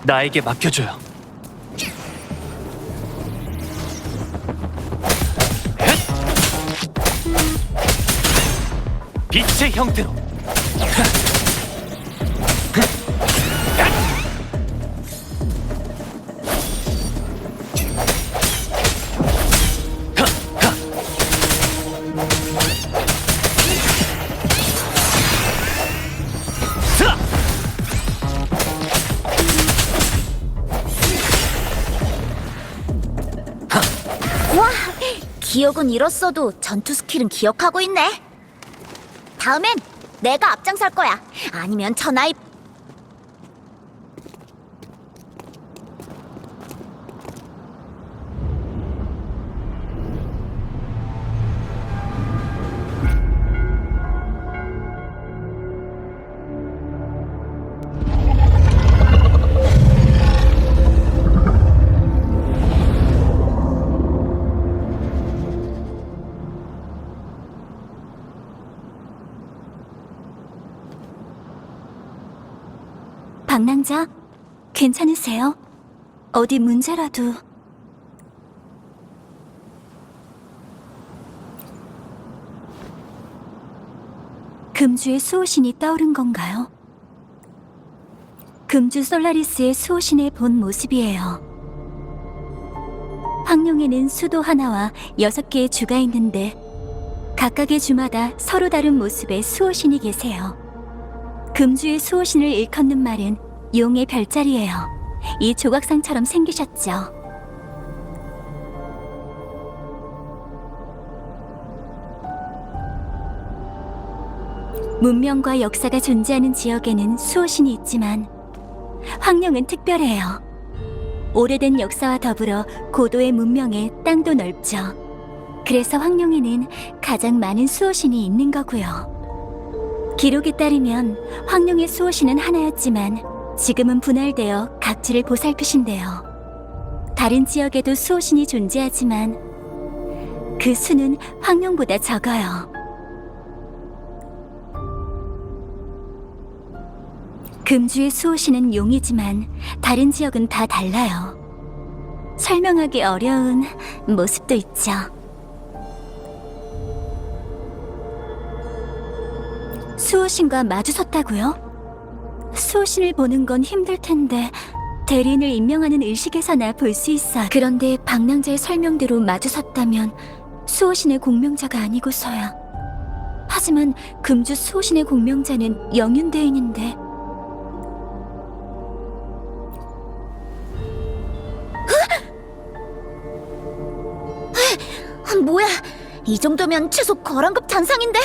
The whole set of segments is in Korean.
나에게 맡겨줘요. 빛의 형태로. 와, 기억은 잃었어도 전투 스킬은 기억하고 있네. 다음엔 내가 앞장설 거야. 아니면 천하의 방랑자, 괜찮으세요? 어디 문제라도... 금주의 수호신이 떠오른 건가요? 금주 솔라리스의 수호신의 본 모습이에요. 황룡에는 수도 하나와 6개의 주가 있는데 각각의 주마다 서로 다른 모습의 수호신이 계세요. 금주의 수호신을 일컫는 말은 용의 별자리예요. 이 조각상처럼 생기셨죠. 문명과 역사가 존재하는 지역에는 수호신이 있지만 황룡은 특별해요. 오래된 역사와 더불어 고도의 문명에 땅도 넓죠. 그래서 황룡에는 가장 많은 수호신이 있는 거고요. 기록에 따르면 황룡의 수호신은 하나였지만 지금은 분할되어 각지를 보살피신대요. 다른 지역에도 수호신이 존재하지만 그 수는 황룡보다 적어요. 금주의 수호신은 용이지만 다른 지역은 다 달라요. 설명하기 어려운 모습도 있죠. 수호신과 마주섰다고요? 수호신을 보는 건 힘들 텐데 대리인을 임명하는 의식에서나 볼 수 있어요. 그런데 방랑자의 설명대로 마주섰다면 수호신의 공명자가 아니고서야. 하지만 금주 수호신의 공명자는 영윤대인인데. 뭐야? 이 정도면 최소 거란급 잔상인데?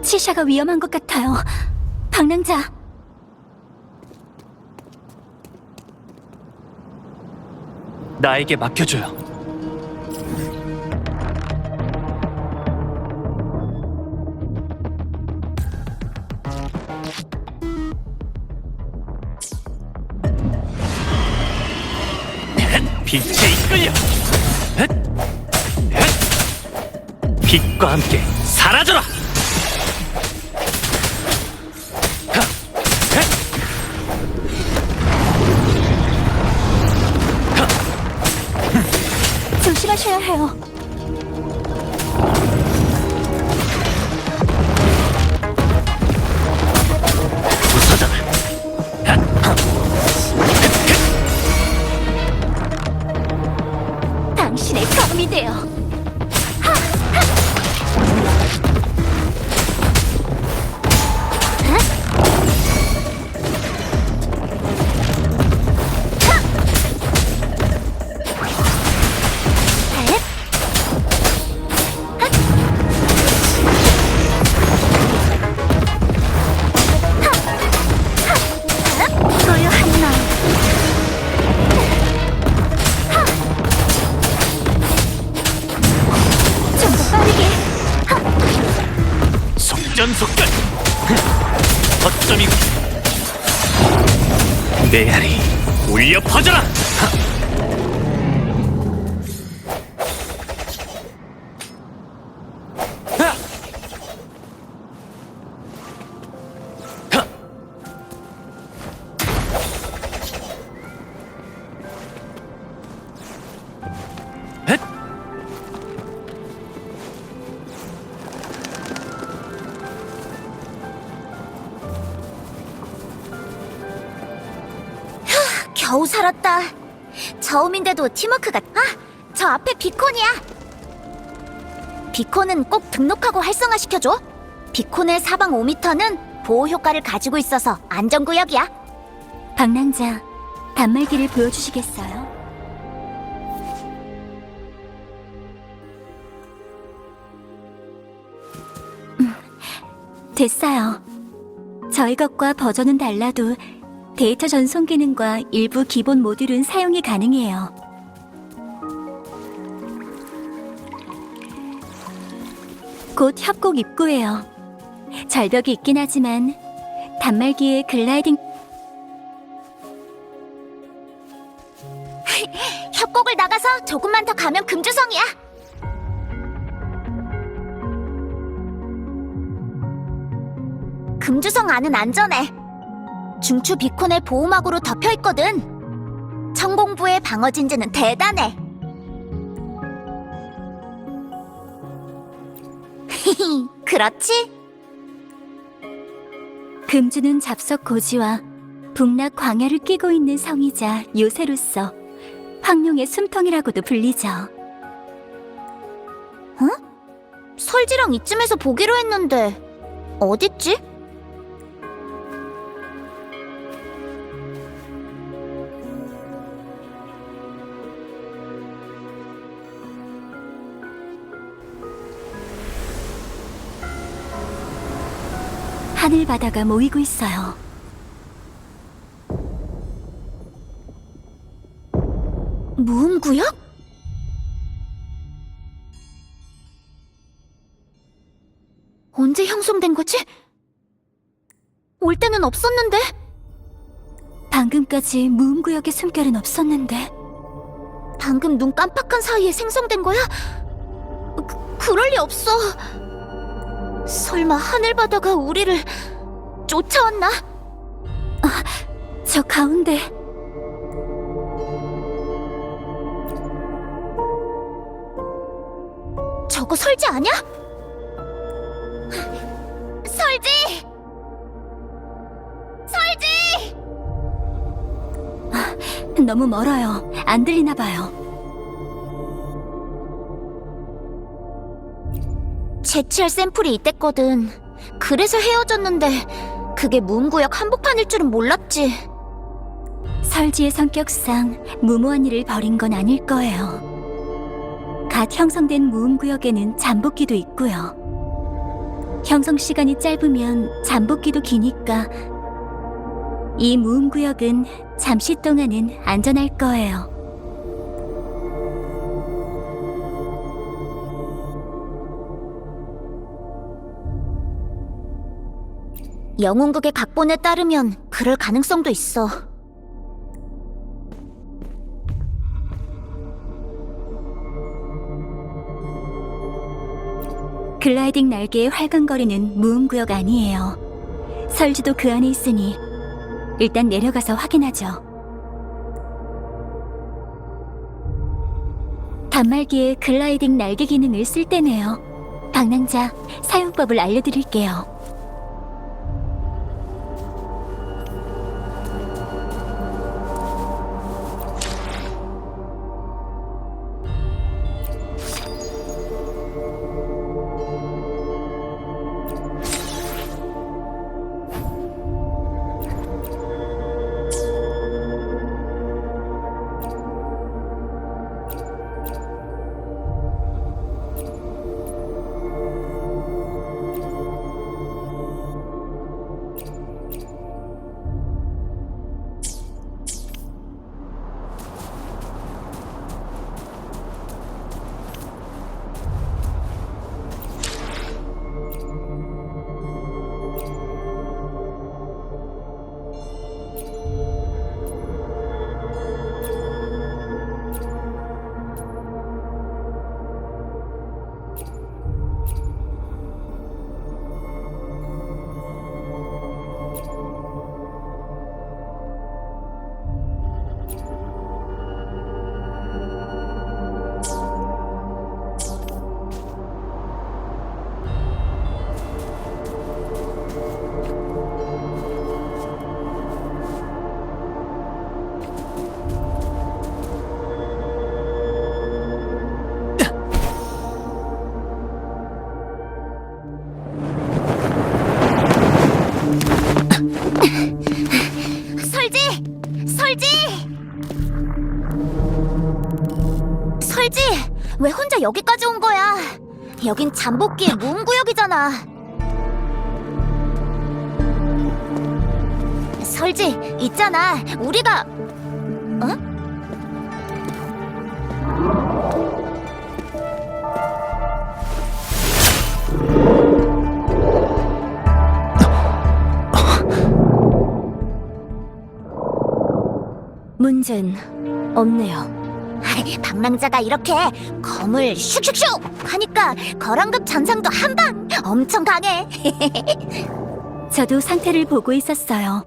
치샤가 위험한 것 같아요. 방랑자. 나에게 맡겨줘요. 빛에 이끌려. 빛과 함께 사라져라. 조심하셔야 해요. 부서져라. 당신의 검이 되어. 속전속결. 어쩜이고 내 알이 울려 퍼져라. 겨우 살았다. 처음인데도 팀워크가... 저 앞에 비콘이야. 비콘은 꼭 등록하고 활성화시켜줘. 비콘의 사방 5m는 보호 효과를 가지고 있어서 안전구역이야. 방랑자, 단말기를 보여주시겠어요? 됐어요. 저희 것과 버전은 달라도 데이터 전송 기능과 일부 기본 모듈은 사용이 가능해요. 곧 협곡 입구예요. 절벽이 있긴 하지만 단말기에 글라이딩... 협곡을 나가서 조금만 더 가면 금주성이야. 금주성 안은 안전해. 중추 비콘의 보호막으로 덮여있거든. 청공부의 방어 진지는 대단해. 그렇지? 금주는 잡석 고지와 북락 광야를 끼고 있는 성이자 요새로서 황룡의 숨통이라고도 불리죠. 설지랑 이쯤에서 보기로 했는데 어딨지? 하늘 바다가 모이고 있어요. 무음구역? 언제 형성된 거지? 올 때는 없었는데? 방금까지 무음구역의 숨결은 없었는데. 방금 눈 깜빡한 사이에 생성된 거야? 그럴 리 없어. 설마 하늘바다가 우리를 쫓아왔나? 저 가운데 저거 설지 아냐? 설지! 설지! 너무 멀어요. 안 들리나 봐요. 채취할 샘플이 이때거든. 그래서 헤어졌는데 그게 무음구역 한복판일 줄은 몰랐지. 설지의 성격상 무모한 일을 벌인 건 아닐 거예요. 갓 형성된 무음구역에는 잠복기도 있고요. 형성 시간이 짧으면 잠복기도 기니까 이 무음구역은 잠시 동안은 안전할 거예요. 영웅국의 각본에 따르면 그럴 가능성도 있어. 글라이딩 날개의 활강거리는 무음구역 아니에요. 설지도 그 안에 있으니 일단 내려가서 확인하죠. 단말기에 글라이딩 날개 기능을 쓸 때네요. 방랑자, 사용법을 알려드릴게요. 설지! 설지! 설지! 왜 혼자 여기까지 온 거야? 여긴 잠복기의 모험구역이잖아. 설지, 있잖아. 우리가... 어? 문제는 없네요. 방랑자가 이렇게 검을 슉슉슉 하니까 거란급 전상도 한 방 엄청 강해. 저도 상태를 보고 있었어요.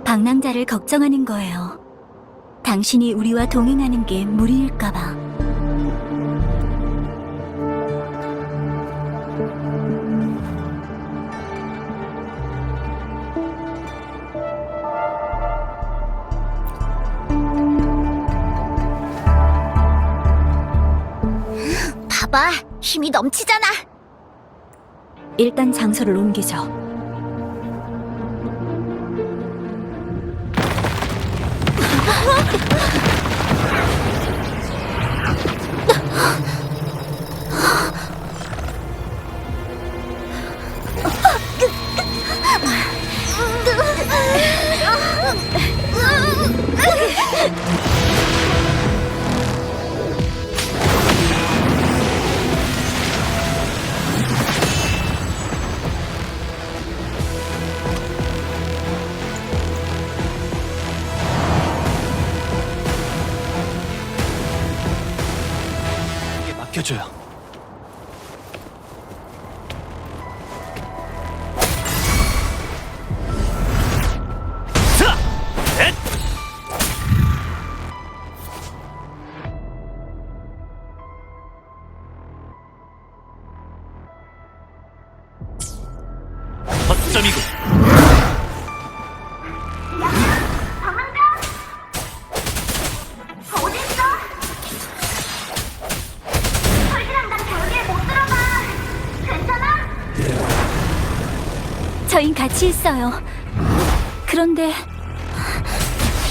방랑자를 걱정하는 거예요. 당신이 우리와 동행하는 게 무리일까봐. 봐봐, 힘이 넘치잖아. 일단 장소를 옮기죠. 맡겨줘요. 자! 넷! 허점이고 저흰 같이 있어요. 그런데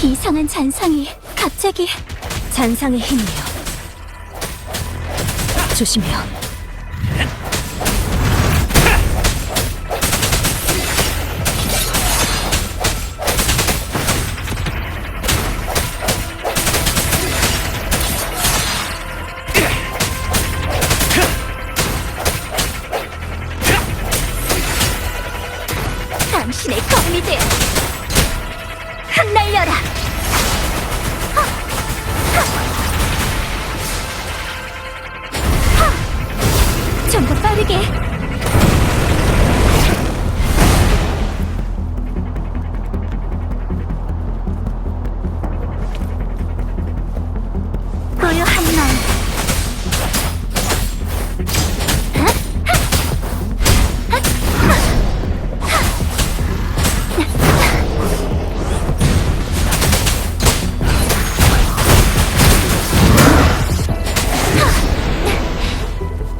이상한 잔상이 갑자기... 잔상의 힘이요. 조심해요. 당신의 검이들 흩날려라. 좀 더 빠르게. 고요한 마음.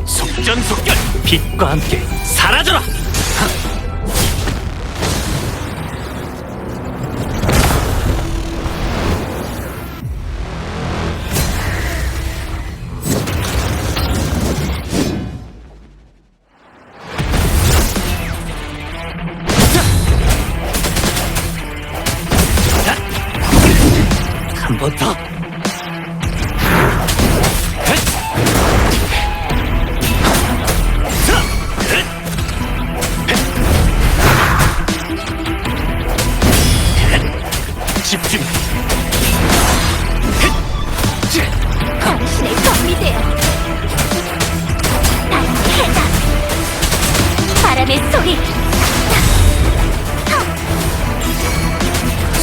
속전속결! 빛과 함께 사라져라! 한 번 더! 집중! 당신의 검이들 해다. 바람의 소리.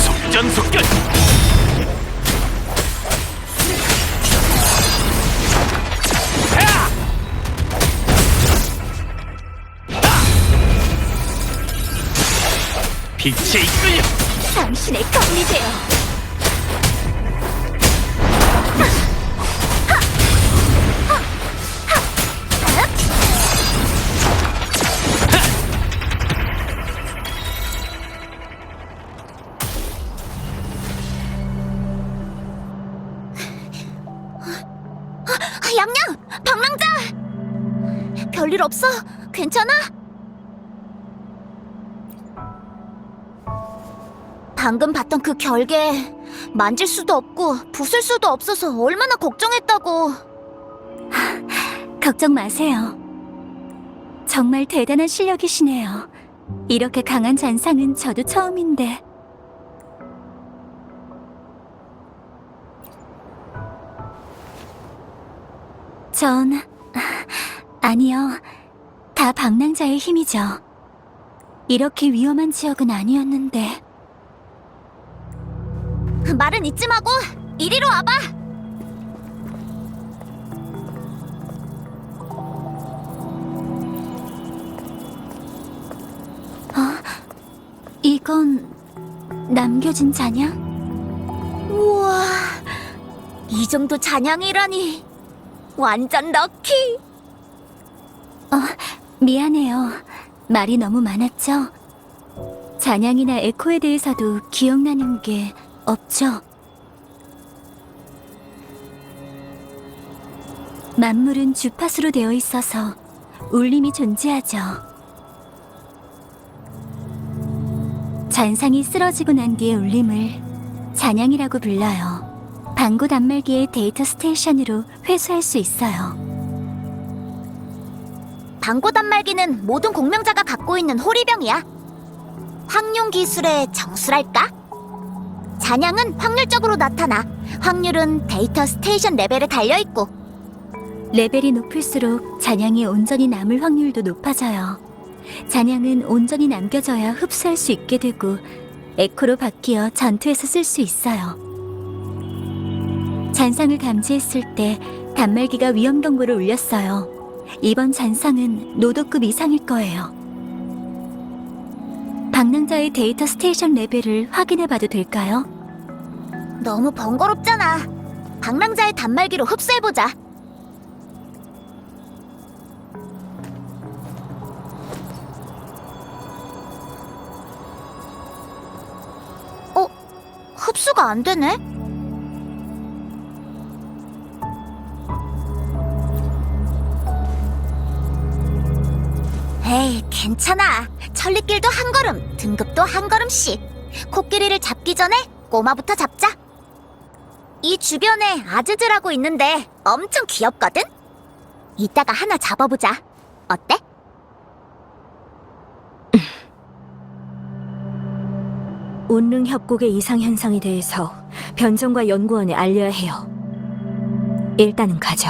속전속결! 빛에 이끌려! 당신의 검이 되어 양양! 방랑자! 별일 없어? 괜찮아? 방금 봤던 그 결계 만질 수도 없고 부술 수도 없어서 얼마나 걱정했다고. 걱정 마세요. 정말 대단한 실력이시네요. 이렇게 강한 잔상은 저도 처음인데. 아니요. 다 방랑자의 힘이죠. 이렇게 위험한 지역은 아니었는데. 말은 이쯤 하고 이리로 와봐. 이건 남겨진 잔향? 우와, 이 정도 잔향이라니. 완전 럭키. 미안해요. 말이 너무 많았죠? 잔향이나 에코에 대해서도 기억나는 게 없죠? 만물은 주파수로 되어 있어서 울림이 존재하죠. 잔상이 쓰러지고 난 뒤의 울림을 잔향이라고 불러요. 방구 단말기의 데이터 스테이션으로 회수할 수 있어요. 방고 단말기는 모든 공명자가 갖고 있는 호리병이야. 확률 기술의 정수랄까? 잔향은 확률적으로 나타나. 확률은 데이터 스테이션 레벨에 달려있고. 레벨이 높을수록 잔향이 온전히 남을 확률도 높아져요. 잔향은 온전히 남겨져야 흡수할 수 있게 되고 에코로 바뀌어 전투에서 쓸 수 있어요. 잔상을 감지했을 때 단말기가 위험 경보를 울렸어요. 이번 잔상은 노도급 이상일 거예요. 방랑자의 데이터 스테이션 레벨을 확인해봐도 될까요? 너무 번거롭잖아. 방랑자의 단말기로 흡수해보자. 흡수가 안 되네? 에이, 괜찮아. 천리길도 한 걸음, 등급도 한 걸음씩. 코끼리를 잡기 전에 꼬마부터 잡자. 이 주변에 아즈즈라고 있는데 엄청 귀엽거든? 이따가 하나 잡아보자. 어때? 온릉 협곡의 이상 현상에 대해서 변정과 연구원에 알려야 해요. 일단은 가죠.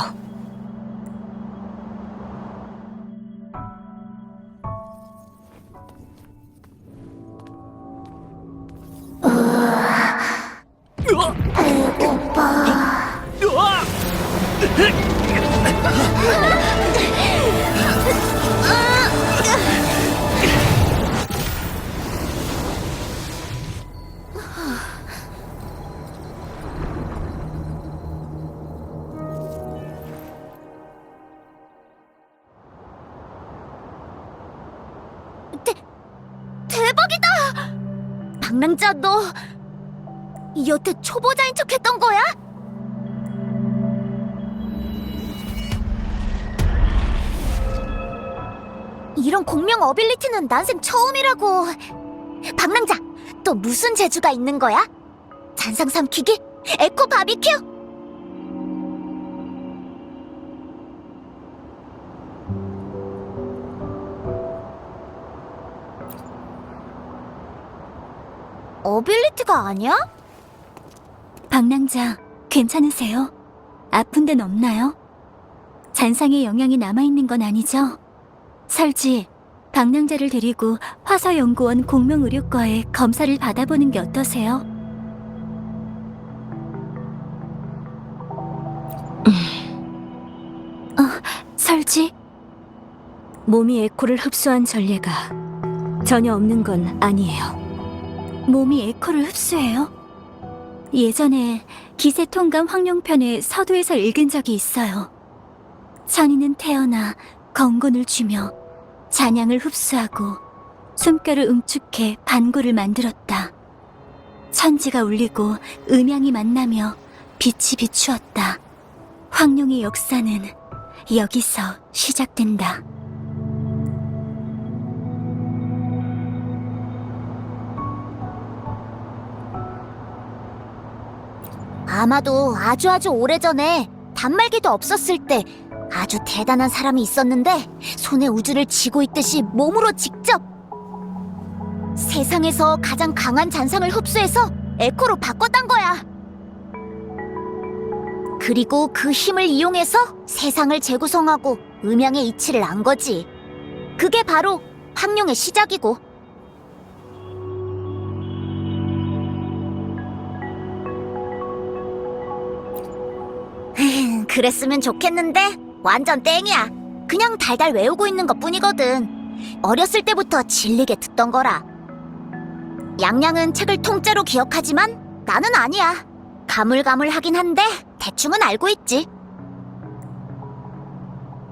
대박이다! 방랑자, 너 여태 초보자인 척 했던 거야? 이런 공명 어빌리티는 난생 처음이라고. 방랑자, 또 무슨 재주가 있는 거야? 잔상 삼키기? 에코 바비큐? 어빌리티가 아니야? 방랑자, 괜찮으세요? 아픈 데는 없나요? 잔상의 영향이 남아있는 건 아니죠? 설지, 방랑자를 데리고 화서연구원 공명의료과에 검사를 받아보는 게 어떠세요? 설지? 몸이 에코를 흡수한 전례가 전혀 없는 건 아니에요. 몸이 에코를 흡수해요? 예전에 기세 통감 황룡편의 서두에서 읽은 적이 있어요. 천인은 태어나 건곤을 주며 잔향을 흡수하고 숨결을 응축해 반고를 만들었다. 천지가 울리고 음양이 만나며 빛이 비추었다. 황룡의 역사는 여기서 시작된다. 아마도 아주 오래전에 단말기도 없었을 때 아주 대단한 사람이 있었는데 손에 우주를 쥐고 있듯이 몸으로 직접 세상에서 가장 강한 잔상을 흡수해서 에코로 바꿨단 거야. 그리고 그 힘을 이용해서 세상을 재구성하고 음양의 이치를 안 거지. 그게 바로 황룡의 시작이고. 그랬으면 좋겠는데 완전 땡이야. 그냥 달달 외우고 있는 것뿐이거든. 어렸을 때부터 질리게 듣던 거라. 양양은 책을 통째로 기억하지만 나는 아니야. 가물가물하긴 한데 대충은 알고 있지.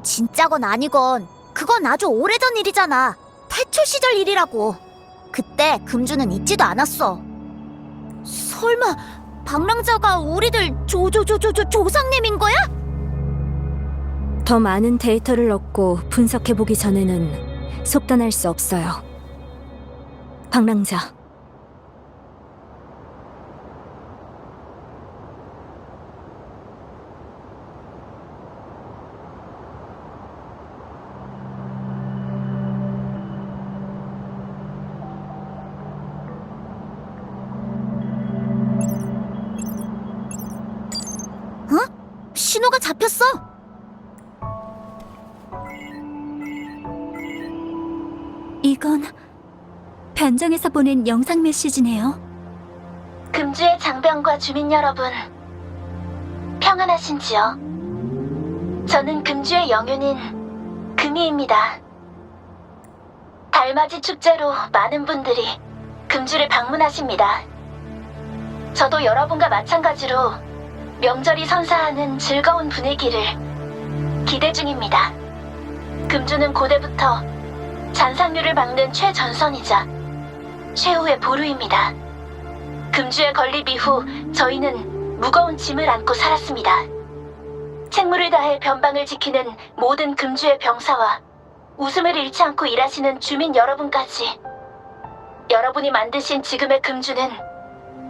진짜건 아니건 그건 아주 오래전 일이잖아. 태초 시절 일이라고. 그때 금주는 있지도 않았어. 설마 방랑자가 우리들 조상님인 거야? 더 많은 데이터를 얻고 분석해보기 전에는 속단할 수 없어요. 방랑자. 신호가 잡혔어. 이건 변정에서 보낸 영상 메시지네요. 금주의 장병과 주민 여러분, 평안하신지요? 저는 금주의 영윤인 금이입니다. 달맞이 축제로 많은 분들이 금주를 방문하십니다. 저도 여러분과 마찬가지로 명절이 선사하는 즐거운 분위기를 기대 중입니다. 금주는 고대부터 잔상류를 막는 최전선이자 최후의 보루입니다. 금주의 건립 이후 저희는 무거운 짐을 안고 살았습니다. 책무를 다해 변방을 지키는 모든 금주의 병사와 웃음을 잃지 않고 일하시는 주민 여러분까지, 여러분이 만드신 지금의 금주는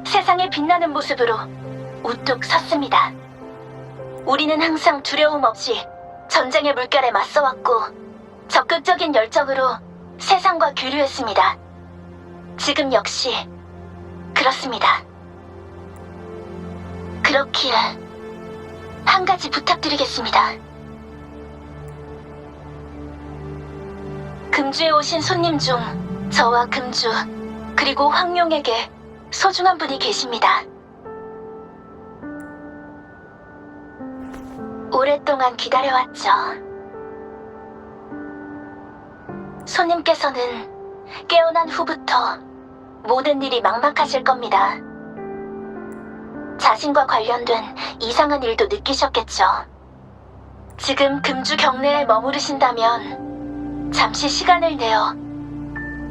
세상에 빛나는 모습으로 우뚝 섰습니다. 우리는 항상 두려움 없이 전쟁의 물결에 맞서왔고 적극적인 열정으로 세상과 교류했습니다. 지금 역시 그렇습니다. 그렇기에 한 가지 부탁드리겠습니다. 금주에 오신 손님 중 저와 금주 그리고 황룡에게 소중한 분이 계십니다. 오랫동안 기다려왔죠. 손님께서는 깨어난 후부터 모든 일이 막막하실 겁니다. 자신과 관련된 이상한 일도 느끼셨겠죠. 지금 금주 경내에 머무르신다면 잠시 시간을 내어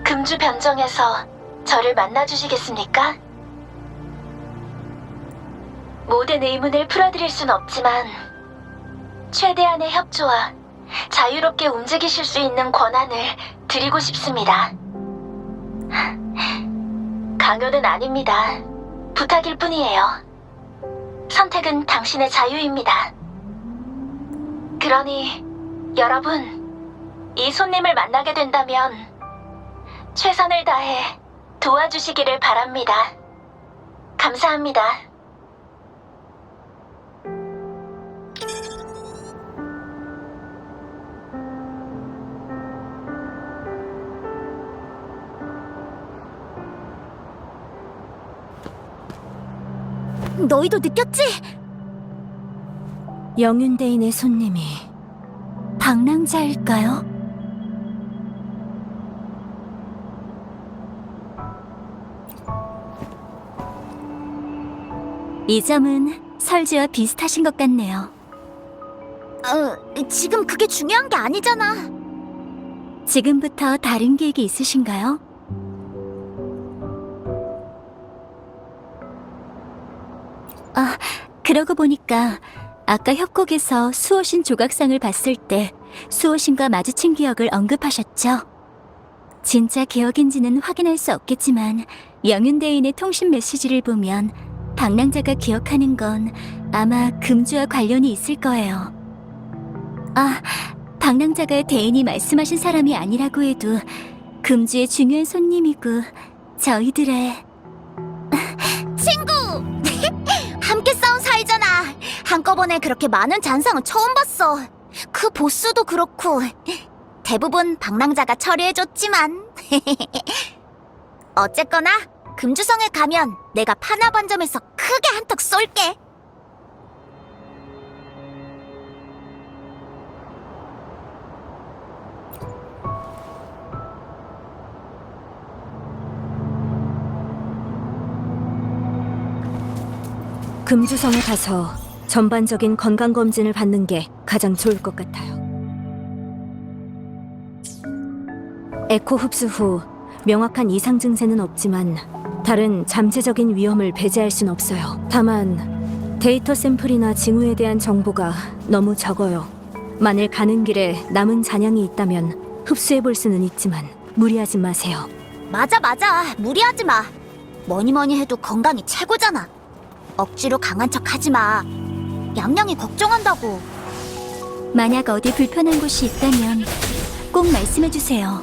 금주 변정에서 저를 만나주시겠습니까? 모든 의문을 풀어드릴 순 없지만 최대한의 협조와 자유롭게 움직이실 수 있는 권한을 드리고 싶습니다. 강요는 아닙니다. 부탁일 뿐이에요. 선택은 당신의 자유입니다. 그러니 여러분, 이 손님을 만나게 된다면 최선을 다해 도와주시기를 바랍니다. 감사합니다. 너희도 느꼈지? 영윤대인의 손님이 방랑자일까요? 이 점은 설지와 비슷하신 것 같네요. 지금 그게 중요한 게 아니잖아. 지금부터 다른 계획이 있으신가요? 그러고 보니까 아까 협곡에서 수호신 조각상을 봤을 때 수호신과 마주친 기억을 언급하셨죠? 진짜 기억인지는 확인할 수 없겠지만 영윤대인의 통신 메시지를 보면 방랑자가 기억하는 건 아마 금주와 관련이 있을 거예요. 아, 방랑자가 대인이 말씀하신 사람이 아니라고 해도 금주의 중요한 손님이고 저희들의 친구! 함께 싸운 사이잖아. 한꺼번에 그렇게 많은 잔상은 처음 봤어. 그 보스도 그렇고 대부분 방랑자가 처리해줬지만 어쨌거나 금주성에 가면 내가 파나반점에서 크게 한턱 쏠게. 금주성에 가서 전반적인 건강검진을 받는 게 가장 좋을 것 같아요. 에코 흡수 후 명확한 이상 증세는 없지만 다른 잠재적인 위험을 배제할 순 없어요. 다만 데이터 샘플이나 징후에 대한 정보가 너무 적어요. 만일 가는 길에 남은 잔향이 있다면 흡수해 볼 수는 있지만 무리하지 마세요. 맞아. 무리하지 마. 뭐니 해도 건강이 최고잖아. 억지로 강한 척 하지 마. 양양이 걱정한다고. 만약 어디 불편한 곳이 있다면 꼭 말씀해 주세요.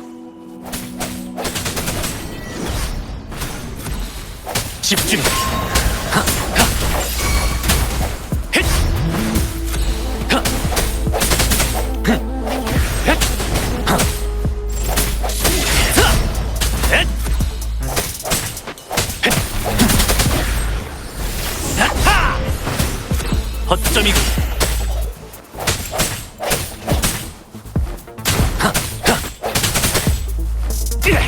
집중. 하, 하. 헷. 하. 흥. 헷. 하. 하. 헷. 헷. 하하. 허점이고. 하. 하. 으아.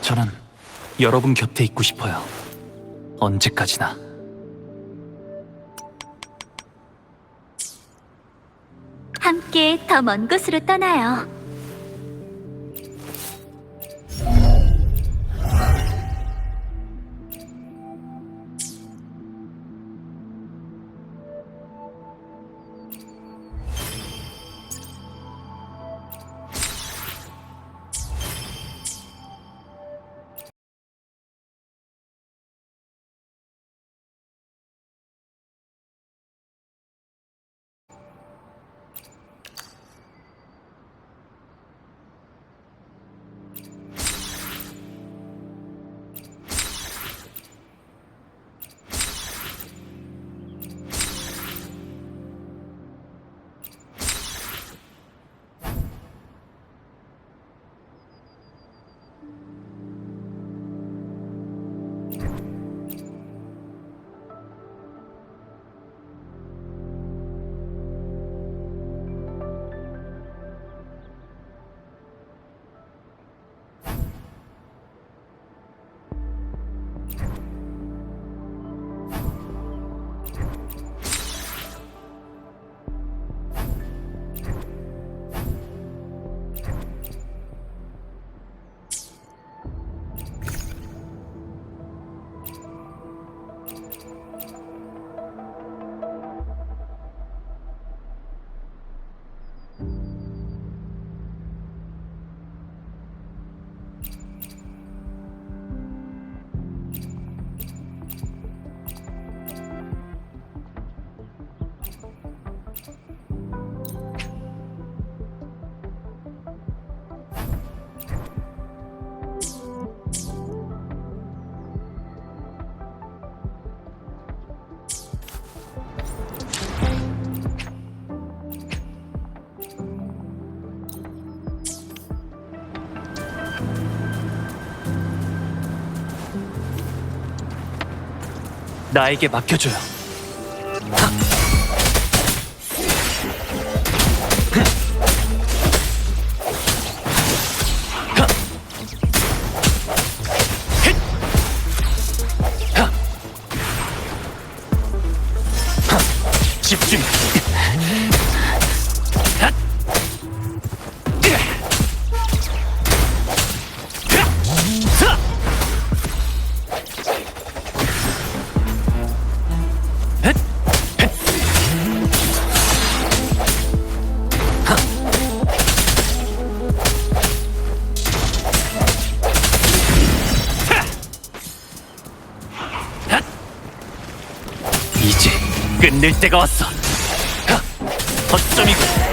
저는 여러분 곁에 있고 싶어요. 언제까지나. 함께 더 먼 곳으로 떠나요. 나에게 맡겨줘요. 집중. 이제 끝낼 때가 왔어. 허점이고.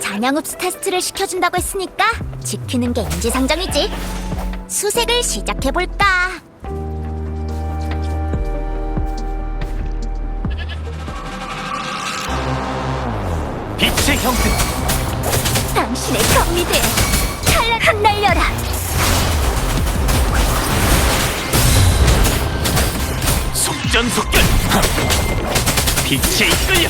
잔향흡수 테스트를 시켜준다고 했으니까 지키는 게 인지상정이지. 수색을 시작해볼까? 빛의 형태. 당신의 경미대 찬란한 날려라. 속전속결. 빛에 이끌려.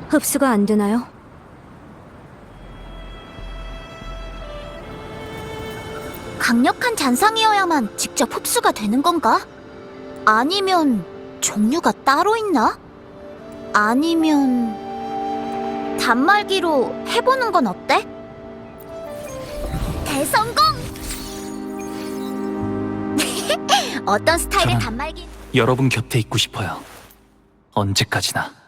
흡수가 안 되나요? 강력한 잔상이어야만 직접 흡수가 되는 건가? 아니면 종류가 따로 있나? 아니면 단말기로 해보는 건 어때? 대성공! 어떤 스타일의 저는- 단말기? 여러분 곁에 있고 싶어요. 언제까지나.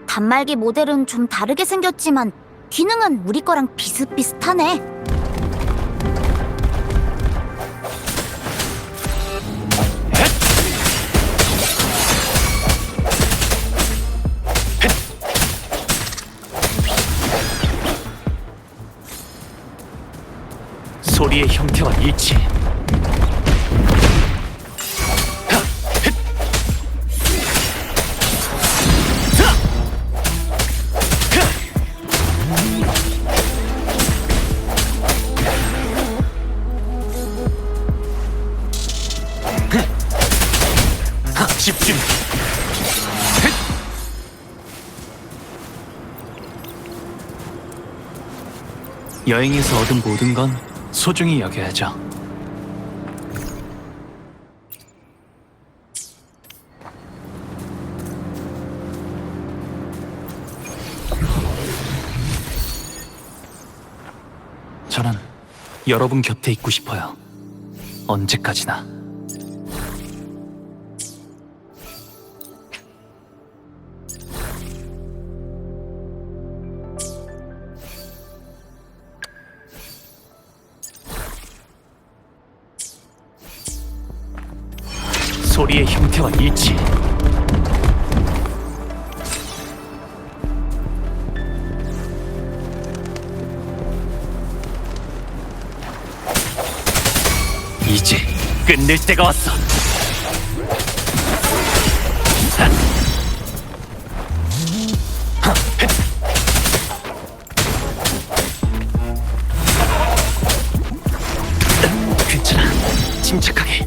단말기 모델은 좀 다르게 생겼지만 기능은 우리 거랑 비슷비슷하네. 소리의 형태와 일치. 집중. 여행에서 얻은 모든 건 소중히 여겨야죠. 저는 여러분 곁에 있고 싶어요. 언제까지나. 소리의 형태와 일치. 이제 끝낼 때가 왔어. 하! 하! 침착하게.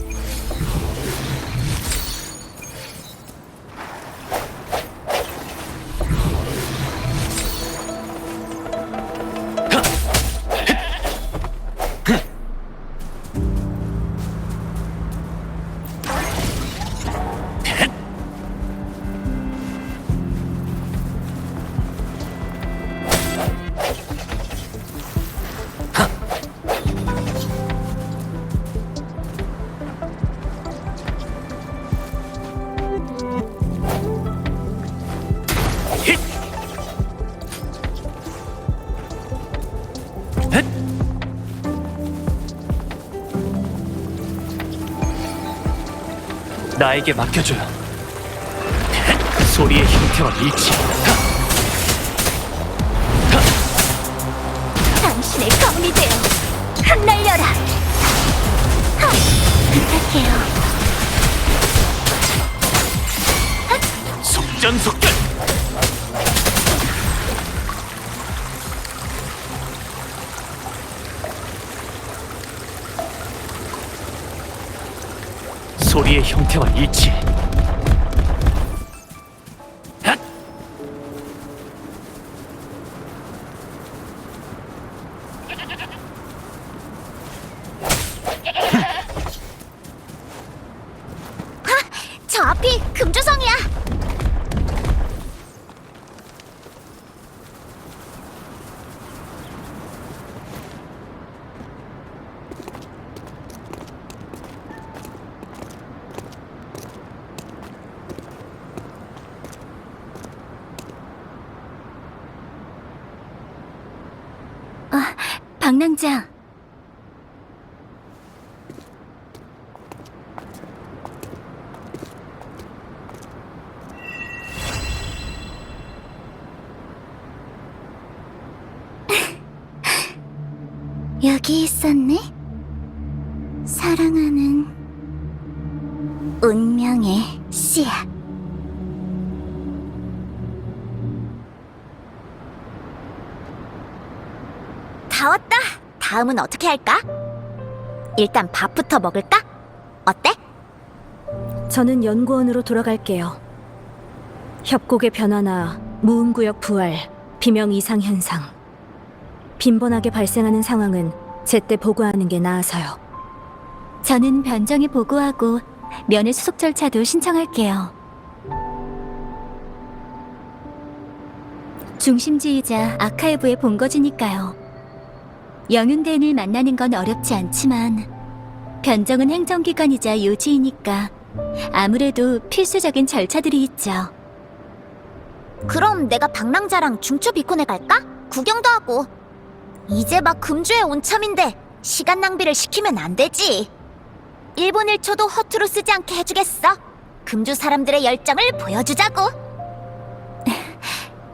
나에게 맡겨줘요. 소리의 형태와 일치. 당신의 검이 되어 흩날려라. 부탁해요. 속전속결. 소리의 형태와 일치. 핫! 저 앞이 금주성이야. 방랑자, 여기 있었네. 사랑하는 운명의 씨앗. 다 왔다. 다음은 어떻게 할까? 일단 밥부터 먹을까? 어때? 저는 연구원으로 돌아갈게요. 협곡의 변화나 무음구역 부활, 비명 이상 현상. 빈번하게 발생하는 상황은 제때 보고하는 게 나아서요. 저는 변정에 보고하고 면회 수속 절차도 신청할게요. 중심지이자 아카이브의 본거지니까요. 영윤대인을 만나는 건 어렵지 않지만 변정은 행정기관이자 요지이니까 아무래도 필수적인 절차들이 있죠. 그럼 내가 방랑자랑 중초 비콘에 갈까? 구경도 하고. 이제 막 금주에 온 참인데 시간 낭비를 시키면 안 되지. 1분 1초도 허투루 쓰지 않게 해주겠어. 금주 사람들의 열정을 보여주자고.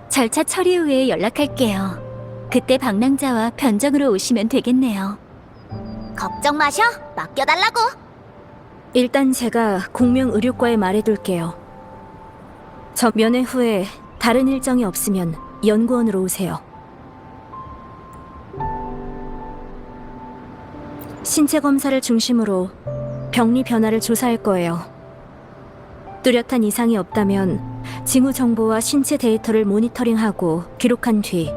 절차 처리 후에 연락할게요. 그때 방랑자와 변정으로 오시면 되겠네요. 걱정 마셔. 맡겨달라고. 일단 제가 공명의료과에 말해둘게요. 저 면회 후에 다른 일정이 없으면 연구원으로 오세요. 신체 검사를 중심으로 병리 변화를 조사할 거예요. 뚜렷한 이상이 없다면 징후 정보와 신체 데이터를 모니터링하고 기록한 뒤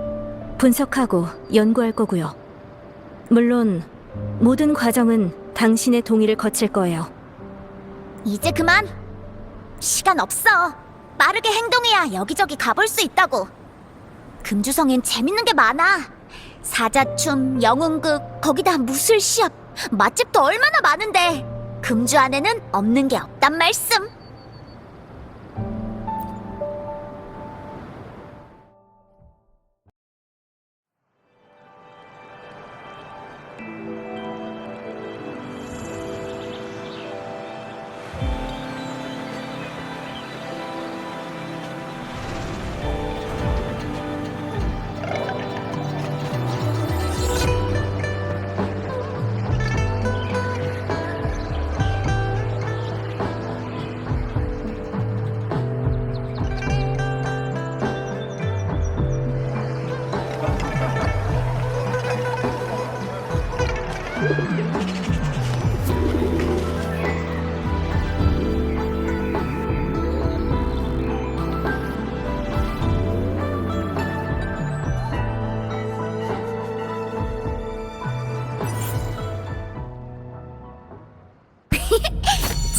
분석하고 연구할 거고요. 물론 모든 과정은 당신의 동의를 거칠 거예요. 이제 그만. 시간 없어. 빠르게 행동해야 여기저기 가볼 수 있다고. 금주성엔 재밌는 게 많아. 사자춤, 영웅극, 거기다 무술 시합, 맛집도 얼마나 많은데 금주 안에는 없는 게 없단 말씀.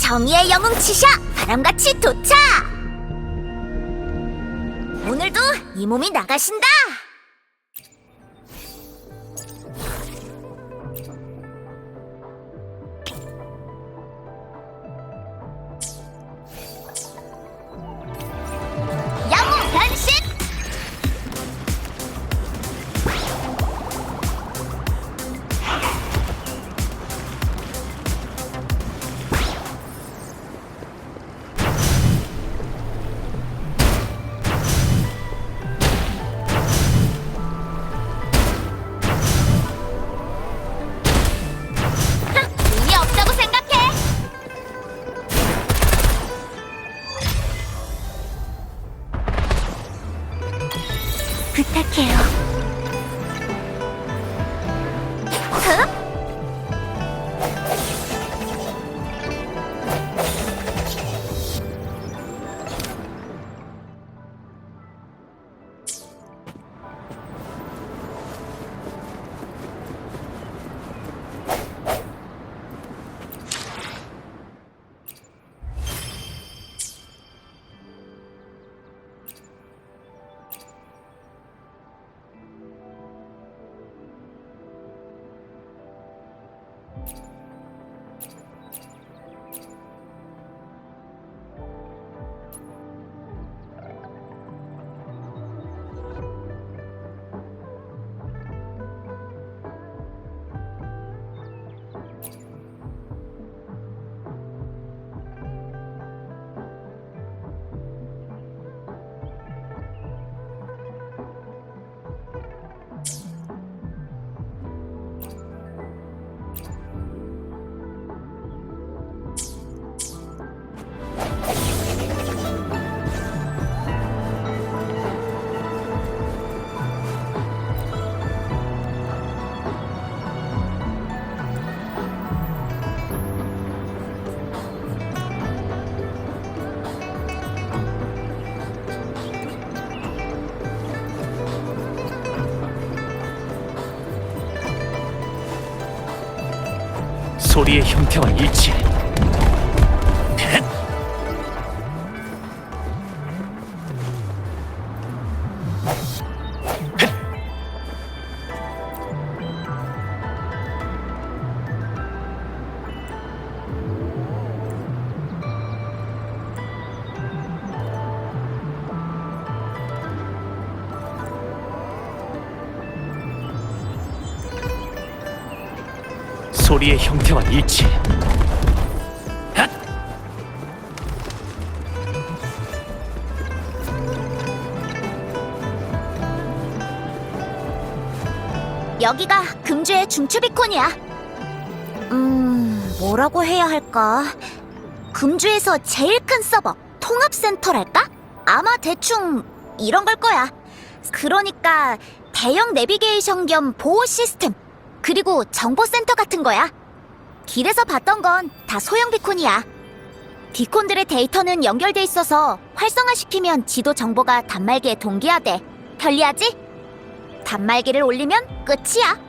정의의 영웅 치샤 바람같이 도착! 오늘도 이 몸이 나가신다! 영웅 변신! 의미 없다고 생각해! 부탁해요. 흡? 소리의 형태와 일치해. 소리의 형태와 일치해. 여기가 금주의 중추비콘이야. 뭐라고 해야 할까? 금주에서 제일 큰 서버, 통합센터랄까? 아마 대충 이런 걸 거야. 그러니까 대형 내비게이션 겸 보호 시스템, 그리고 정보센터 같은 거야. 길에서 봤던 건 다 소형 비콘이야. 비콘들의 데이터는 연결돼 있어서 활성화시키면 지도 정보가 단말기에 동기화돼. 편리하지? 단말기를 올리면 끝이야.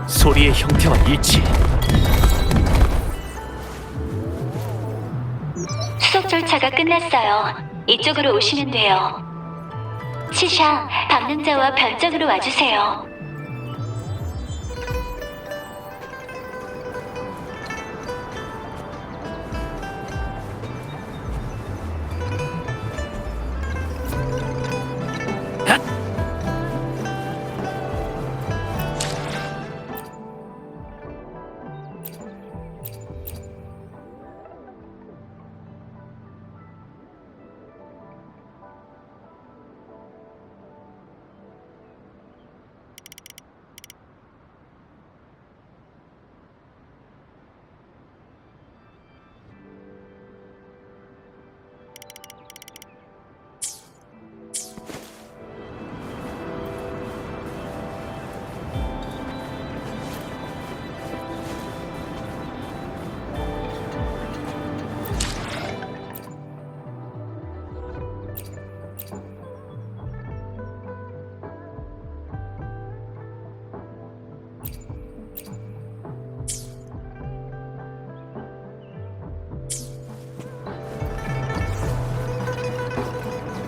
소리의 형태와 일치해. 수속 절차가 끝났어요. 이쪽으로 오시면 돼요. 치샤, 방랑자와 변장으로 와주세요.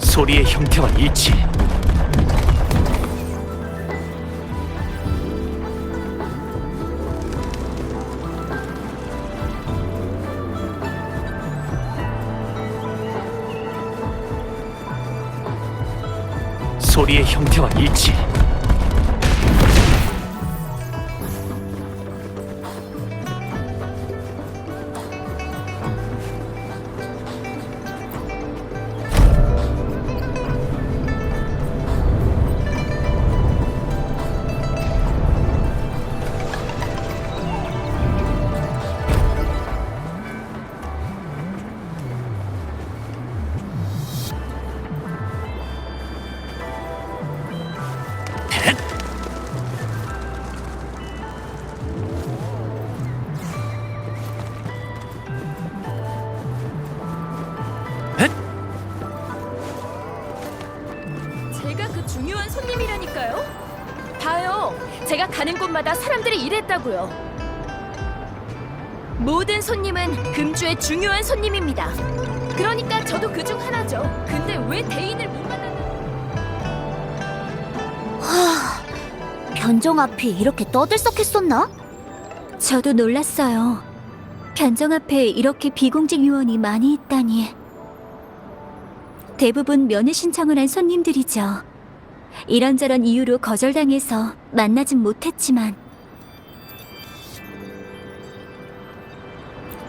소리의 형태와 일치. 소리의 형태와 일치. 제가 그 중요한 손님이라니까요. 봐요. 제가 가는 곳마다 사람들이 이랬다고요. 모든 손님은 금주의 중요한 손님입니다. 그러니까 저도 그중 하나죠. 근데 왜 대인을 못 만나는... 변정 앞이 이렇게 떠들썩했었나? 저도 놀랐어요. 변정 앞에 이렇게 비공직 요원이 많이 있다니. 대부분 면회 신청을 한 손님들이죠. 이런저런 이유로 거절당해서 만나진 못했지만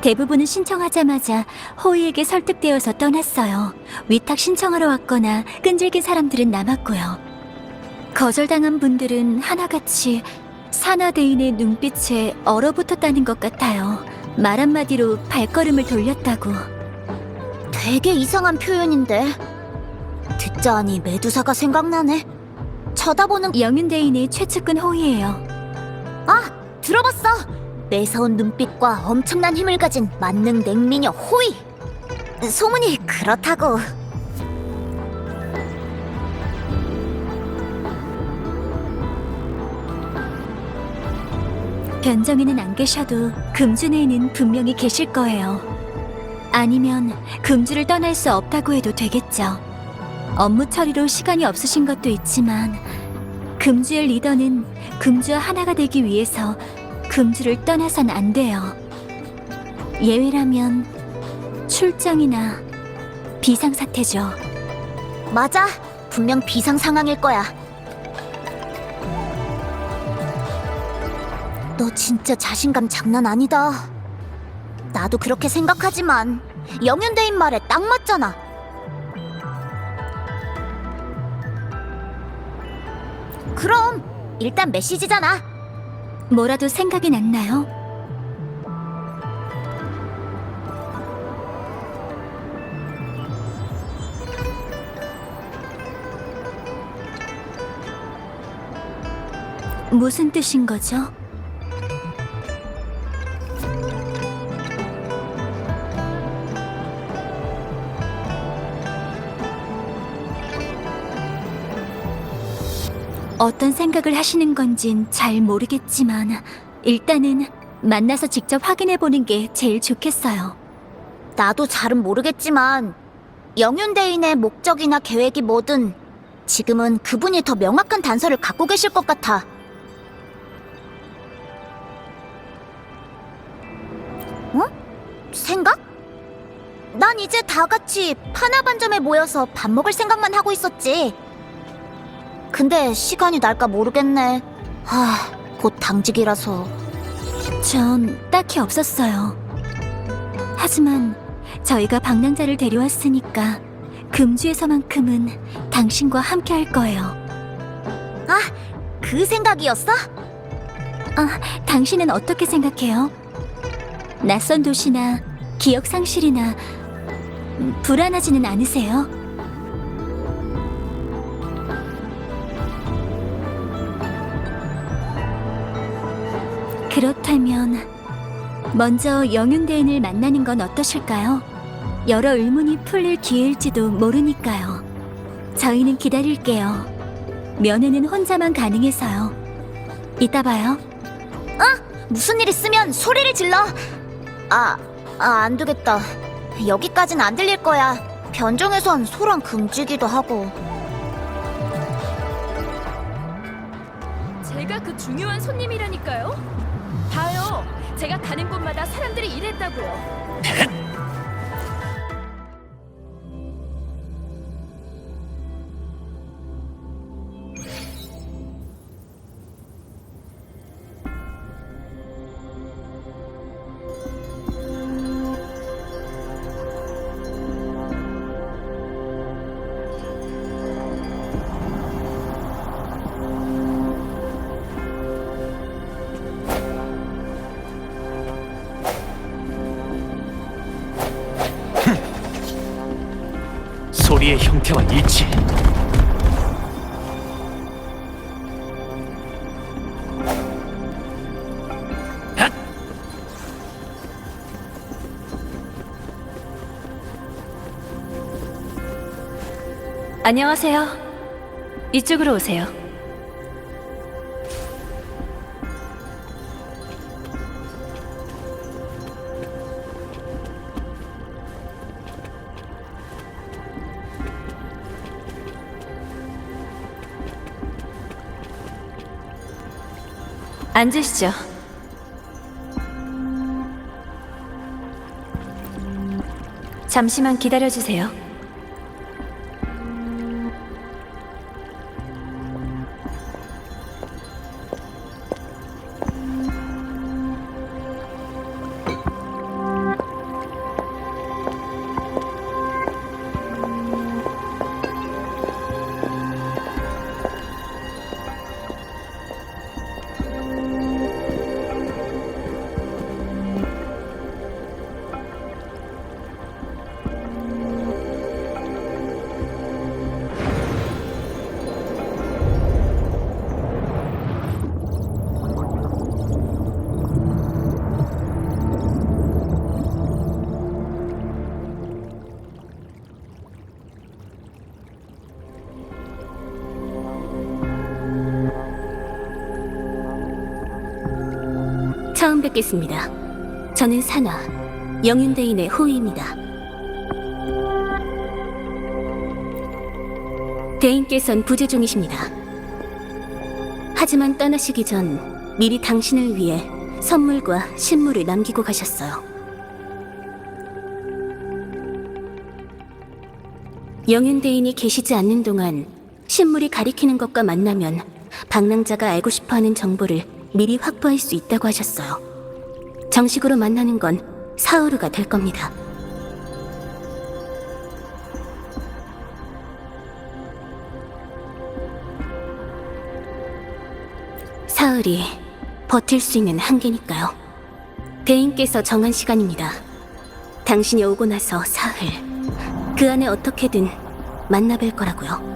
대부분은 신청하자마자 호의에게 설득되어서 떠났어요. 위탁 신청하러 왔거나 끈질긴 사람들은 남았고요. 거절당한 분들은 하나같이 산하대인의 눈빛에 얼어붙었다는 것 같아요. 말 한마디로 발걸음을 돌렸다고. 되게 이상한 표현인데. 듣자 하니 메두사가 생각나네. 쳐다보는 영윤대인의 최측근 호의예요. 아, 들어봤어. 매서운 눈빛과 엄청난 힘을 가진 만능 냉미녀 호이. 소문이 그렇다고. 변정에는 안 계셔도 금주내에는 분명히 계실 거예요. 아니면 금주를 떠날 수 없다고 해도 되겠죠. 업무 처리로 시간이 없으신 것도 있지만 금주의 리더는 금주와 하나가 되기 위해서 금주를 떠나선 안 돼요. 예외라면 출장이나 비상사태죠. 맞아. 분명 비상 상황일 거야. 너 진짜 자신감 장난 아니다. 나도 그렇게 생각하지만 영윤대인 말에 딱 맞잖아. 그럼 일단 메시지잖아. 뭐라도 생각이 났나요? 무슨 뜻인 거죠? 어떤 생각을 하시는 건진 잘 모르겠지만 일단은 만나서 직접 확인해 보는 게 제일 좋겠어요. 나도 잘은 모르겠지만 영윤대인의 목적이나 계획이 뭐든 지금은 그분이 더 명확한 단서를 갖고 계실 것 같아. 어? 생각? 난 이제 다 같이 파나반점에 모여서 밥 먹을 생각만 하고 있었지. 근데 시간이 날까 모르겠네. 곧 당직이라서. 전 딱히 없었어요. 하지만 저희가 방랑자를 데려왔으니까 금주에서만큼은 당신과 함께 할 거예요. 그 생각이었어? 당신은 어떻게 생각해요? 낯선 도시나 기억 상실이나 불안하지는 않으세요? 그렇다면 먼저 영윤대인을 만나는 건 어떠실까요? 여러 의문이 풀릴 기회일지도 모르니까요. 저희는 기다릴게요. 면회는 혼자만 가능해서요. 이따 봐요. 무슨 일 있으면 소리를 질러. 안 되겠다. 여기까진 안 들릴 거야. 변종에선 소랑 금지기도 하고. 제가 그 중요한 손님이라니까요. 봐요. 제가 가는 곳마다 사람들이 이랬다고요. 소리의 형태와 일치. 안녕하세요. 이쪽으로 오세요. 앉으시죠. 잠시만 기다려주세요. 처음 뵙겠습니다. 저는 사나, 영윤대인의 호위입니다. 대인께선 부재 중이십니다. 하지만 떠나시기 전 미리 당신을 위해 선물과 신물을 남기고 가셨어요. 영윤대인이 계시지 않는 동안 신물이 가리키는 것과 만나면 방랑자가 알고 싶어하는 정보를 미리 확보할 수 있다고 하셨어요. 정식으로 만나는 건 사우르가 될 겁니다. 사흘이 버틸 수 있는 한계니까요. 대인께서 정한 시간입니다. 당신이 오고 나서 사흘, 그 안에 어떻게든 만나뵐 거라고요.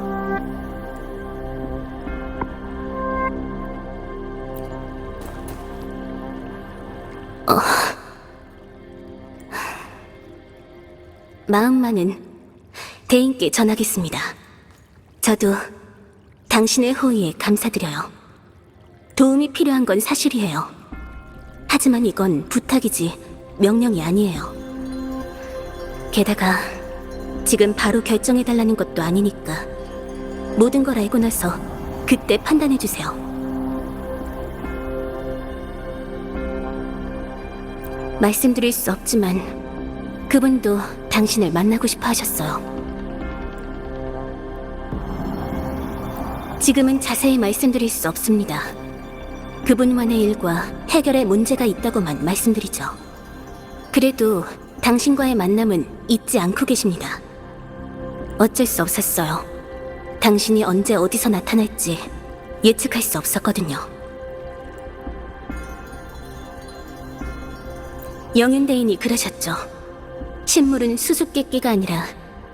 마음만은 대인께 전하겠습니다. 저도 당신의 호의에 감사드려요. 도움이 필요한 건 사실이에요. 하지만 이건 부탁이지 명령이 아니에요. 게다가 지금 바로 결정해달라는 것도 아니니까 모든 걸 알고 나서 그때 판단해주세요. 말씀드릴 수 없지만 그분도 당신을 만나고 싶어 하셨어요. 지금은 자세히 말씀드릴 수 없습니다. 그분만의 일과 해결에 문제가 있다고만 말씀드리죠. 그래도 당신과의 만남은 잊지 않고 계십니다. 어쩔 수 없었어요. 당신이 언제 어디서 나타날지 예측할 수 없었거든요. 영윤대인이 그러셨죠. 신물은 수수께끼가 아니라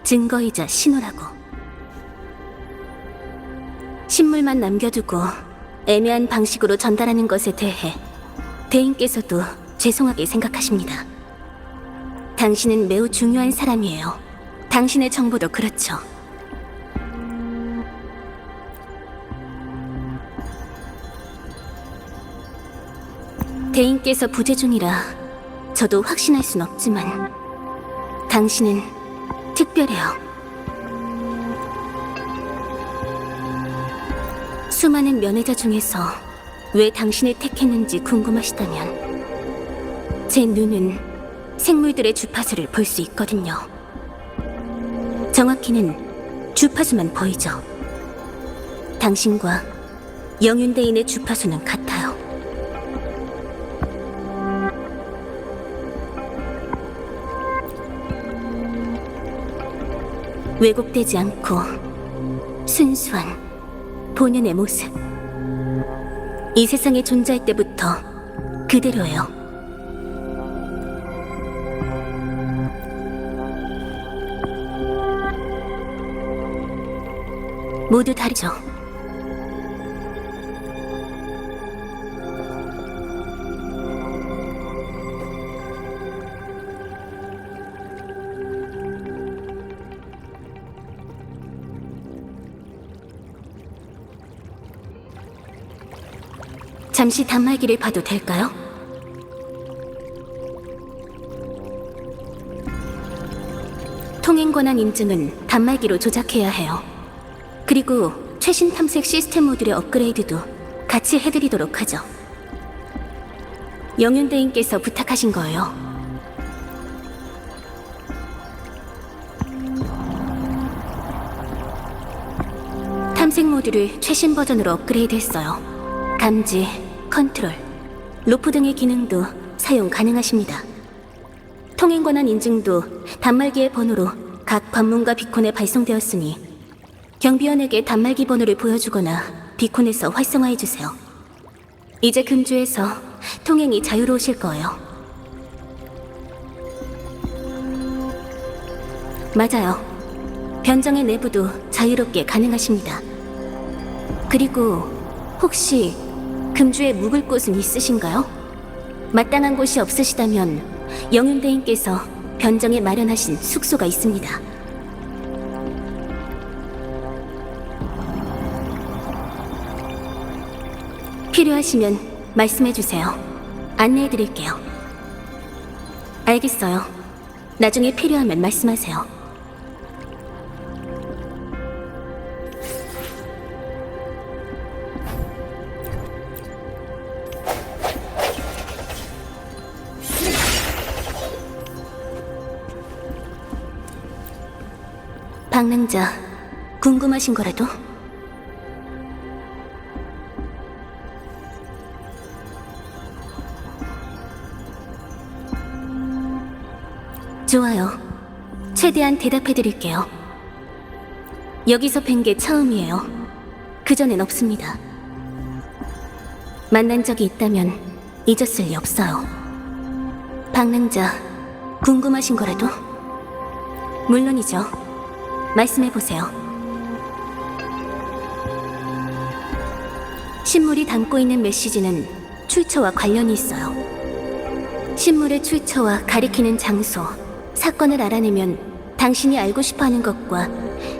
증거이자 신호라고. 신물만 남겨두고 애매한 방식으로 전달하는 것에 대해 대인께서도 죄송하게 생각하십니다. 당신은 매우 중요한 사람이에요. 당신의 정보도 그렇죠. 대인께서 부재 중이라 저도 확신할 순 없지만 당신은 특별해요. 수많은 면회자 중에서 왜 당신을 택했는지 궁금하시다면 제 눈은 생물들의 주파수를 볼 수 있거든요. 정확히는 주파수만 보이죠. 당신과 영윤대인의 주파수는 같아요. 왜곡되지 않고 순수한 본연의 모습. 이 세상에 존재할 때부터 그대로예요. 모두 다르죠. 잠시 단말기를 봐도 될까요? 통행 권한 인증은 단말기로 조작해야 해요. 그리고 최신 탐색 시스템 모듈의 업그레이드도 같이 해드리도록 하죠. 영윤대인께서 부탁하신 거예요. 탐색 모듈을 최신 버전으로 업그레이드했어요. 감지, 컨트롤, 로프 등의 기능도 사용 가능하십니다. 통행 권한 인증도 단말기의 번호로 각 관문과 비콘에 발송되었으니 경비원에게 단말기 번호를 보여주거나 비콘에서 활성화해주세요. 이제 금주에서 통행이 자유로우실 거예요. 맞아요. 변정의 내부도 자유롭게 가능하십니다. 그리고 혹시 금주에 묵을 곳은 있으신가요? 마땅한 곳이 없으시다면 영윤대인께서 변정에 마련하신 숙소가 있습니다. 필요하시면 말씀해주세요. 안내해드릴게요. 알겠어요. 나중에 필요하면 말씀하세요. 방랑자, 궁금하신 거라도? 좋아요. 최대한 대답해드릴게요. 여기서 뵌 게 처음이에요. 그전엔 없습니다. 만난 적이 있다면 잊었을 리 없어요. 방랑자, 궁금하신 거라도? 물론이죠. 말씀해보세요. 신물이 담고 있는 메시지는 출처와 관련이 있어요. 신물의 출처와 가리키는 장소, 사건을 알아내면 당신이 알고 싶어하는 것과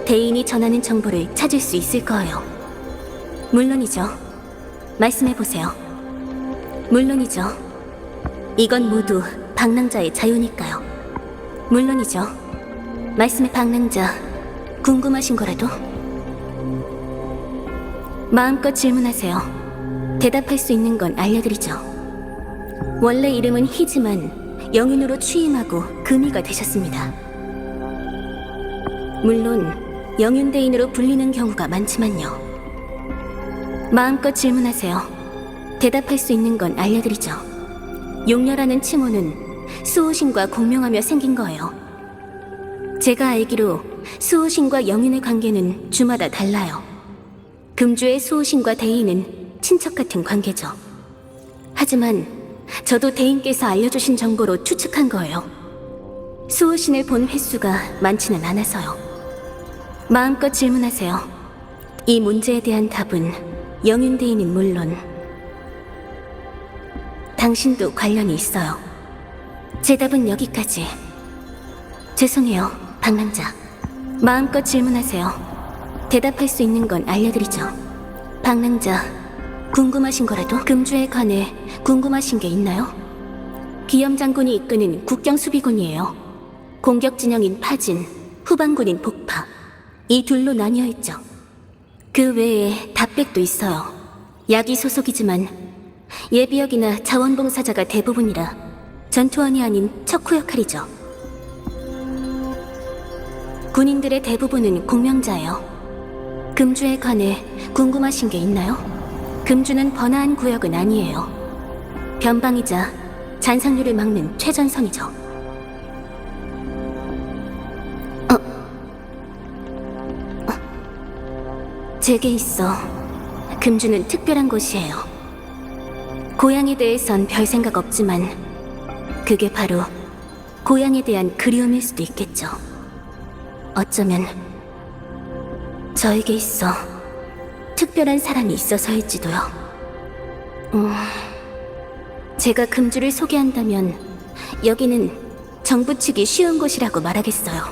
대인이 전하는 정보를 찾을 수 있을 거예요. 물론이죠. 말씀해보세요. 물론이죠. 이건 모두 방랑자의 자유니까요. 물론이죠. 말씀해 방랑자. 궁금하신 거라도? 마음껏 질문하세요. 대답할 수 있는 건 알려드리죠. 원래 이름은 희지만 영윤으로 취임하고 금이가 되셨습니다. 물론 영윤대인으로 불리는 경우가 많지만요. 마음껏 질문하세요. 대답할 수 있는 건 알려드리죠. 용녀라는 칭호는 수호신과 공명하며 생긴 거예요. 제가 알기로 수호신과 영윤의 관계는 주마다 달라요. 금주의 수호신과 대인은 친척 같은 관계죠. 하지만 저도 대인께서 알려주신 정보로 추측한 거예요. 수호신을 본 횟수가 많지는 않아서요. 마음껏 질문하세요. 이 문제에 대한 답은 영윤 대인은 물론 당신도 관련이 있어요. 제 답은 여기까지. 죄송해요, 방랑자. 마음껏 질문하세요. 대답할 수 있는 건 알려드리죠. 방랑자, 궁금하신 거라도? 금주에 관해 궁금하신 게 있나요? 기염 장군이 이끄는 국경 수비군이에요. 공격 진영인 파진, 후방군인 복파, 이 둘로 나뉘어 있죠. 그 외에 답백도 있어요. 야기 소속이지만 예비역이나 자원봉사자가 대부분이라 전투원이 아닌 척후 역할이죠. 군인들의 대부분은 공명자예요. 금주에 관해 궁금하신 게 있나요? 금주는 번화한 구역은 아니에요. 변방이자 잔상류를 막는 최전선이죠. 제게 있어. 금주는 특별한 곳이에요. 고향에 대해선 별 생각 없지만 그게 바로 고향에 대한 그리움일 수도 있겠죠. 어쩌면 저에게 있어 특별한 사람이 있어서일지도요. 제가 금주를 소개한다면 여기는 정붙이기 쉬운 곳이라고 말하겠어요.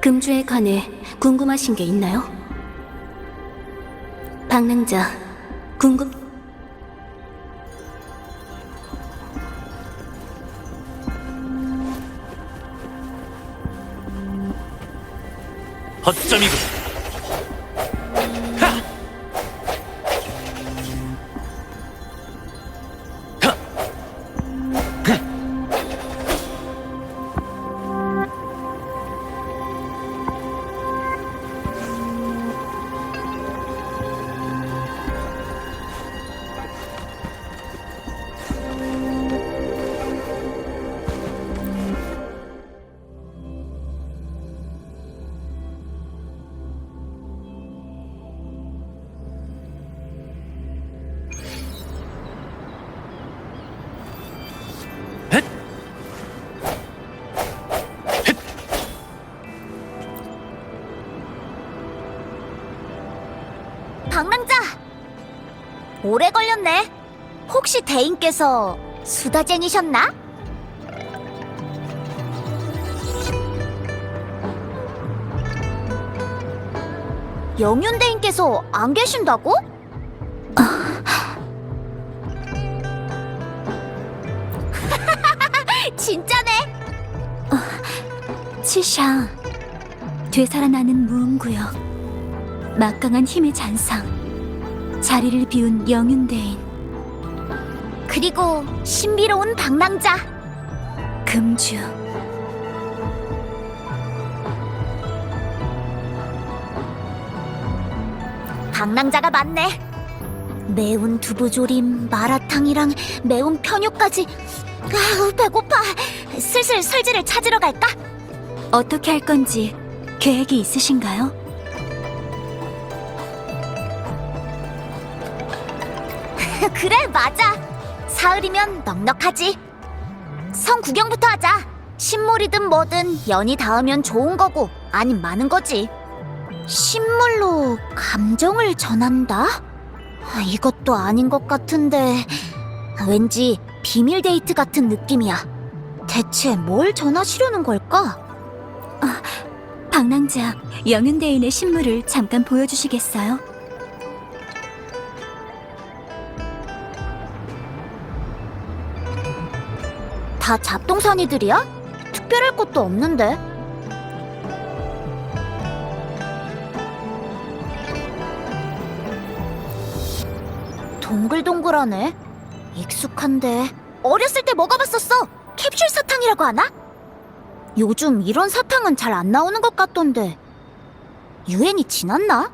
금주에 관해 궁금하신 게 있나요? 방랑자, 허점이군. 하! 하! 방랑자! 오래 걸렸네. 혹시 대인께서 수다쟁이셨나? 영윤 대인께서 안 계신다고? 진짜네. 치샹, 되살아나는 무음구역, 막강한 힘의 잔상, 자리를 비운 영윤대인, 그리고 신비로운 방랑자. 금주. 방랑자가 많네. 매운 두부조림, 마라탕이랑 매운 편육까지. 아우, 배고파. 슬슬 술지를 찾으러 갈까? 어떻게 할 건지 계획이 있으신가요? 그래, 맞아. 사흘이면 넉넉하지. 성 구경부터 하자. 신물이든 뭐든 연이 닿으면 좋은 거고 아님 많은 거지. 신물로 감정을 전한다? 이것도 아닌 것 같은데 왠지 비밀 데이트 같은 느낌이야. 대체 뭘 전하시려는 걸까? 방랑자, 영윤대인의 신물을 잠깐 보여주시겠어요? 다 잡동사니들이야? 특별할 것도 없는데. 동글동글하네. 익숙한데 어렸을 때 먹어봤었어. 캡슐 사탕이라고 하나? 요즘 이런 사탕은 잘 안 나오는 것 같던데 유행이 지났나?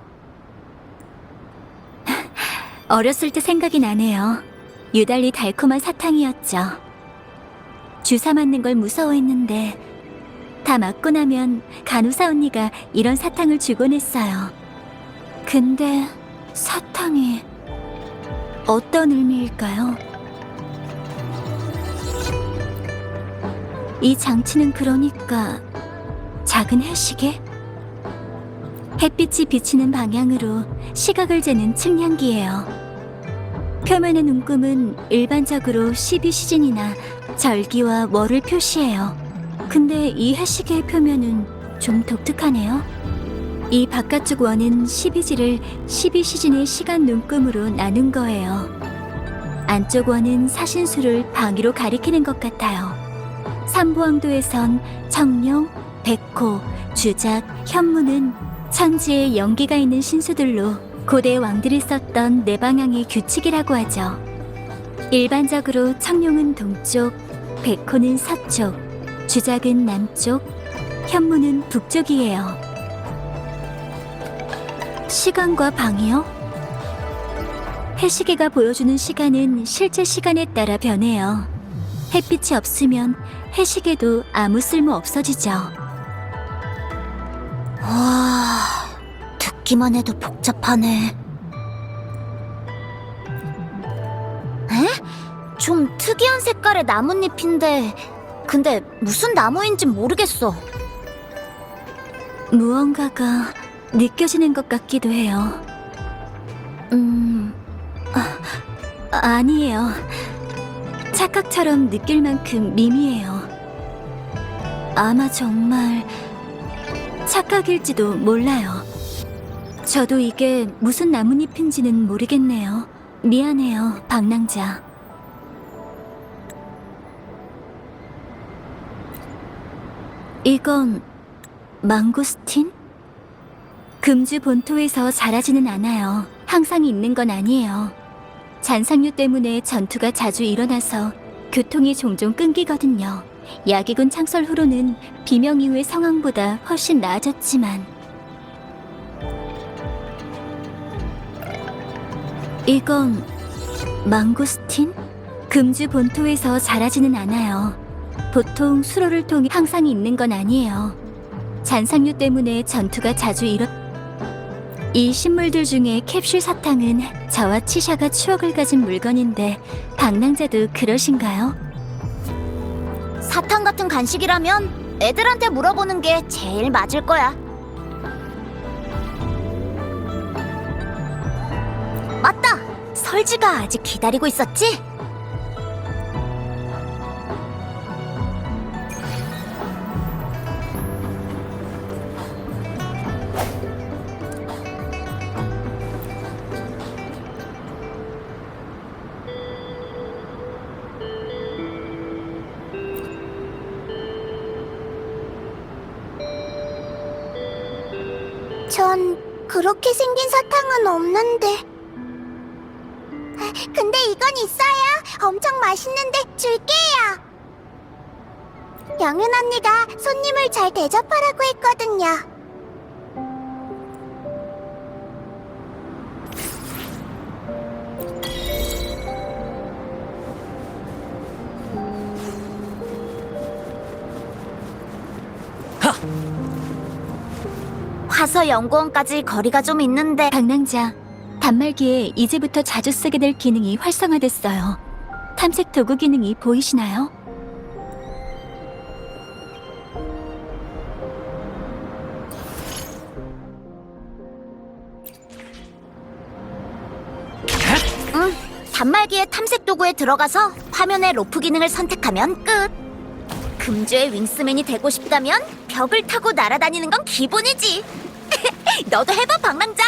어렸을 때 생각이 나네요. 유달리 달콤한 사탕이었죠. 주사 맞는 걸 무서워했는데 다 맞고 나면 간호사 언니가 이런 사탕을 주곤 했어요. 근데 사탕이 어떤 의미일까요? 이 장치는 그러니까 작은 해시계? 햇빛이 비치는 방향으로 시각을 재는 측량기예요. 표면의 눈금은 일반적으로 12시즌이나 절기와 월을 표시해요. 근데 이 해시계의 표면은 좀 독특하네요. 이 바깥쪽 원은 12지를 12시즌의 시간 눈금으로 나눈 거예요. 안쪽 원은 사신수를 방위로 가리키는 것 같아요. 삼부왕도에선 청룡, 백호, 주작, 현무는 천지에 연기가 있는 신수들로 고대 왕들이 썼던 네 방향의 규칙이라고 하죠. 일반적으로 청룡은 동쪽, 백호는 서쪽, 주작은 남쪽, 현무는 북쪽이에요. 시간과 방이요? 해시계가 보여주는 시간은 실제 시간에 따라 변해요. 햇빛이 없으면 해시계도 아무 쓸모 없어지죠. 와, 듣기만 해도 복잡하네. 에? 좀 특이한 색깔의 나뭇잎인데 근데 무슨 나무인진 모르겠어. 무언가가 느껴지는 것 같기도 해요. 아니에요. 착각처럼 느낄 만큼 미미해요. 아마 정말 착각일지도 몰라요. 저도 이게 무슨 나뭇잎인지는 모르겠네요. 미안해요, 방랑자. 이건 망고스틴? 금주 본토에서 자라지는 않아요. 항상 있는 건 아니에요. 잔상류 때문에 전투가 자주 일어나서 교통이 종종 끊기거든요. 야기군 창설 후로는 비명 이후의 상황보다 훨씬 나아졌지만 이건 망고스틴? 금주 본토에서 자라지는 않아요. 보통 수로를 통해 항상 있는 건 아니에요. 잔상류 때문에 전투가 자주 이 식물들 중에 캡슐 사탕은 저와 치샤가 추억을 가진 물건인데 방랑자도 그러신가요? 사탕 같은 간식이라면 애들한테 물어보는 게 제일 맞을 거야. 맞다! 설지가 아직 기다리고 있었지? 전 그렇게 생긴 사탕은 없는데. 근데 이건 있어요. 엄청 맛있는데 줄게요. 영은 언니가 손님을 잘 대접하라고 했거든요. 화서 연구원까지 거리가 좀 있는데. 방랑자, 단말기에 이제부터 자주 쓰게 될 기능이 활성화됐어요. 탐색 도구 기능이 보이시나요? 응, 단말기의 탐색 도구에 들어가서 화면의 로프 기능을 선택하면 끝. 금주의 윙스맨이 되고 싶다면 벽을 타고 날아다니는 건 기본이지. 너도 해봐, 방랑자.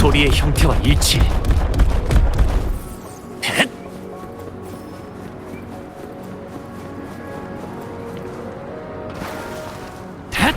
소리의 형태와 일치. 헷! 헷!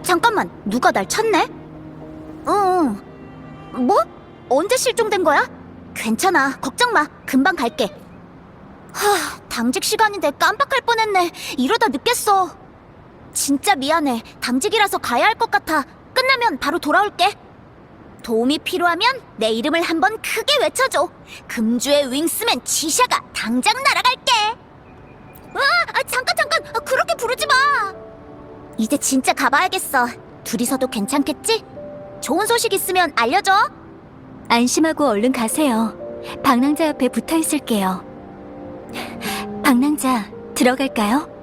잠깐만, 누가 날 쳤네? 응. 뭐? 언제 실종된 거야? 괜찮아, 걱정 마. 금방 갈게. 당직 시간인데 깜빡할 뻔했네. 이러다 늦겠어. 진짜 미안해. 당직이라서 가야 할 것 같아. 끝나면 바로 돌아올게. 도움이 필요하면 내 이름을 한번 크게 외쳐줘. 금주의 윙스맨 지샤가 당장 날아갈게. 잠깐. 그렇게 부르지 마. 이제 진짜 가봐야겠어. 둘이서도 괜찮겠지? 좋은 소식 있으면 알려줘. 안심하고 얼른 가세요. 방랑자 옆에 붙어 있을게요. 방랑자, 들어갈까요?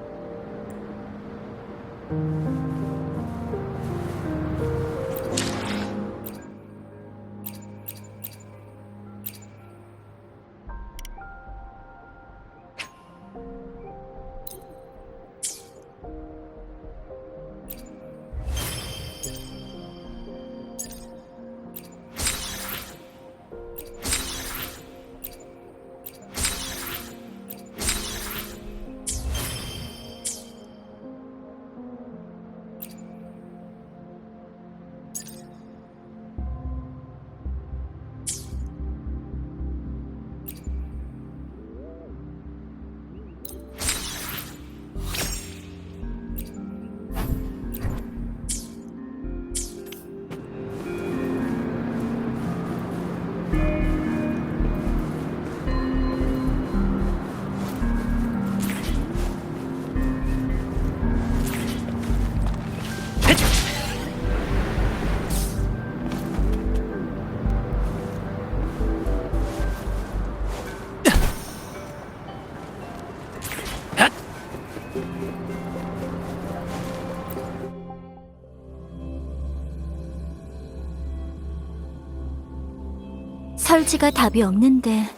설지가 답이 없는데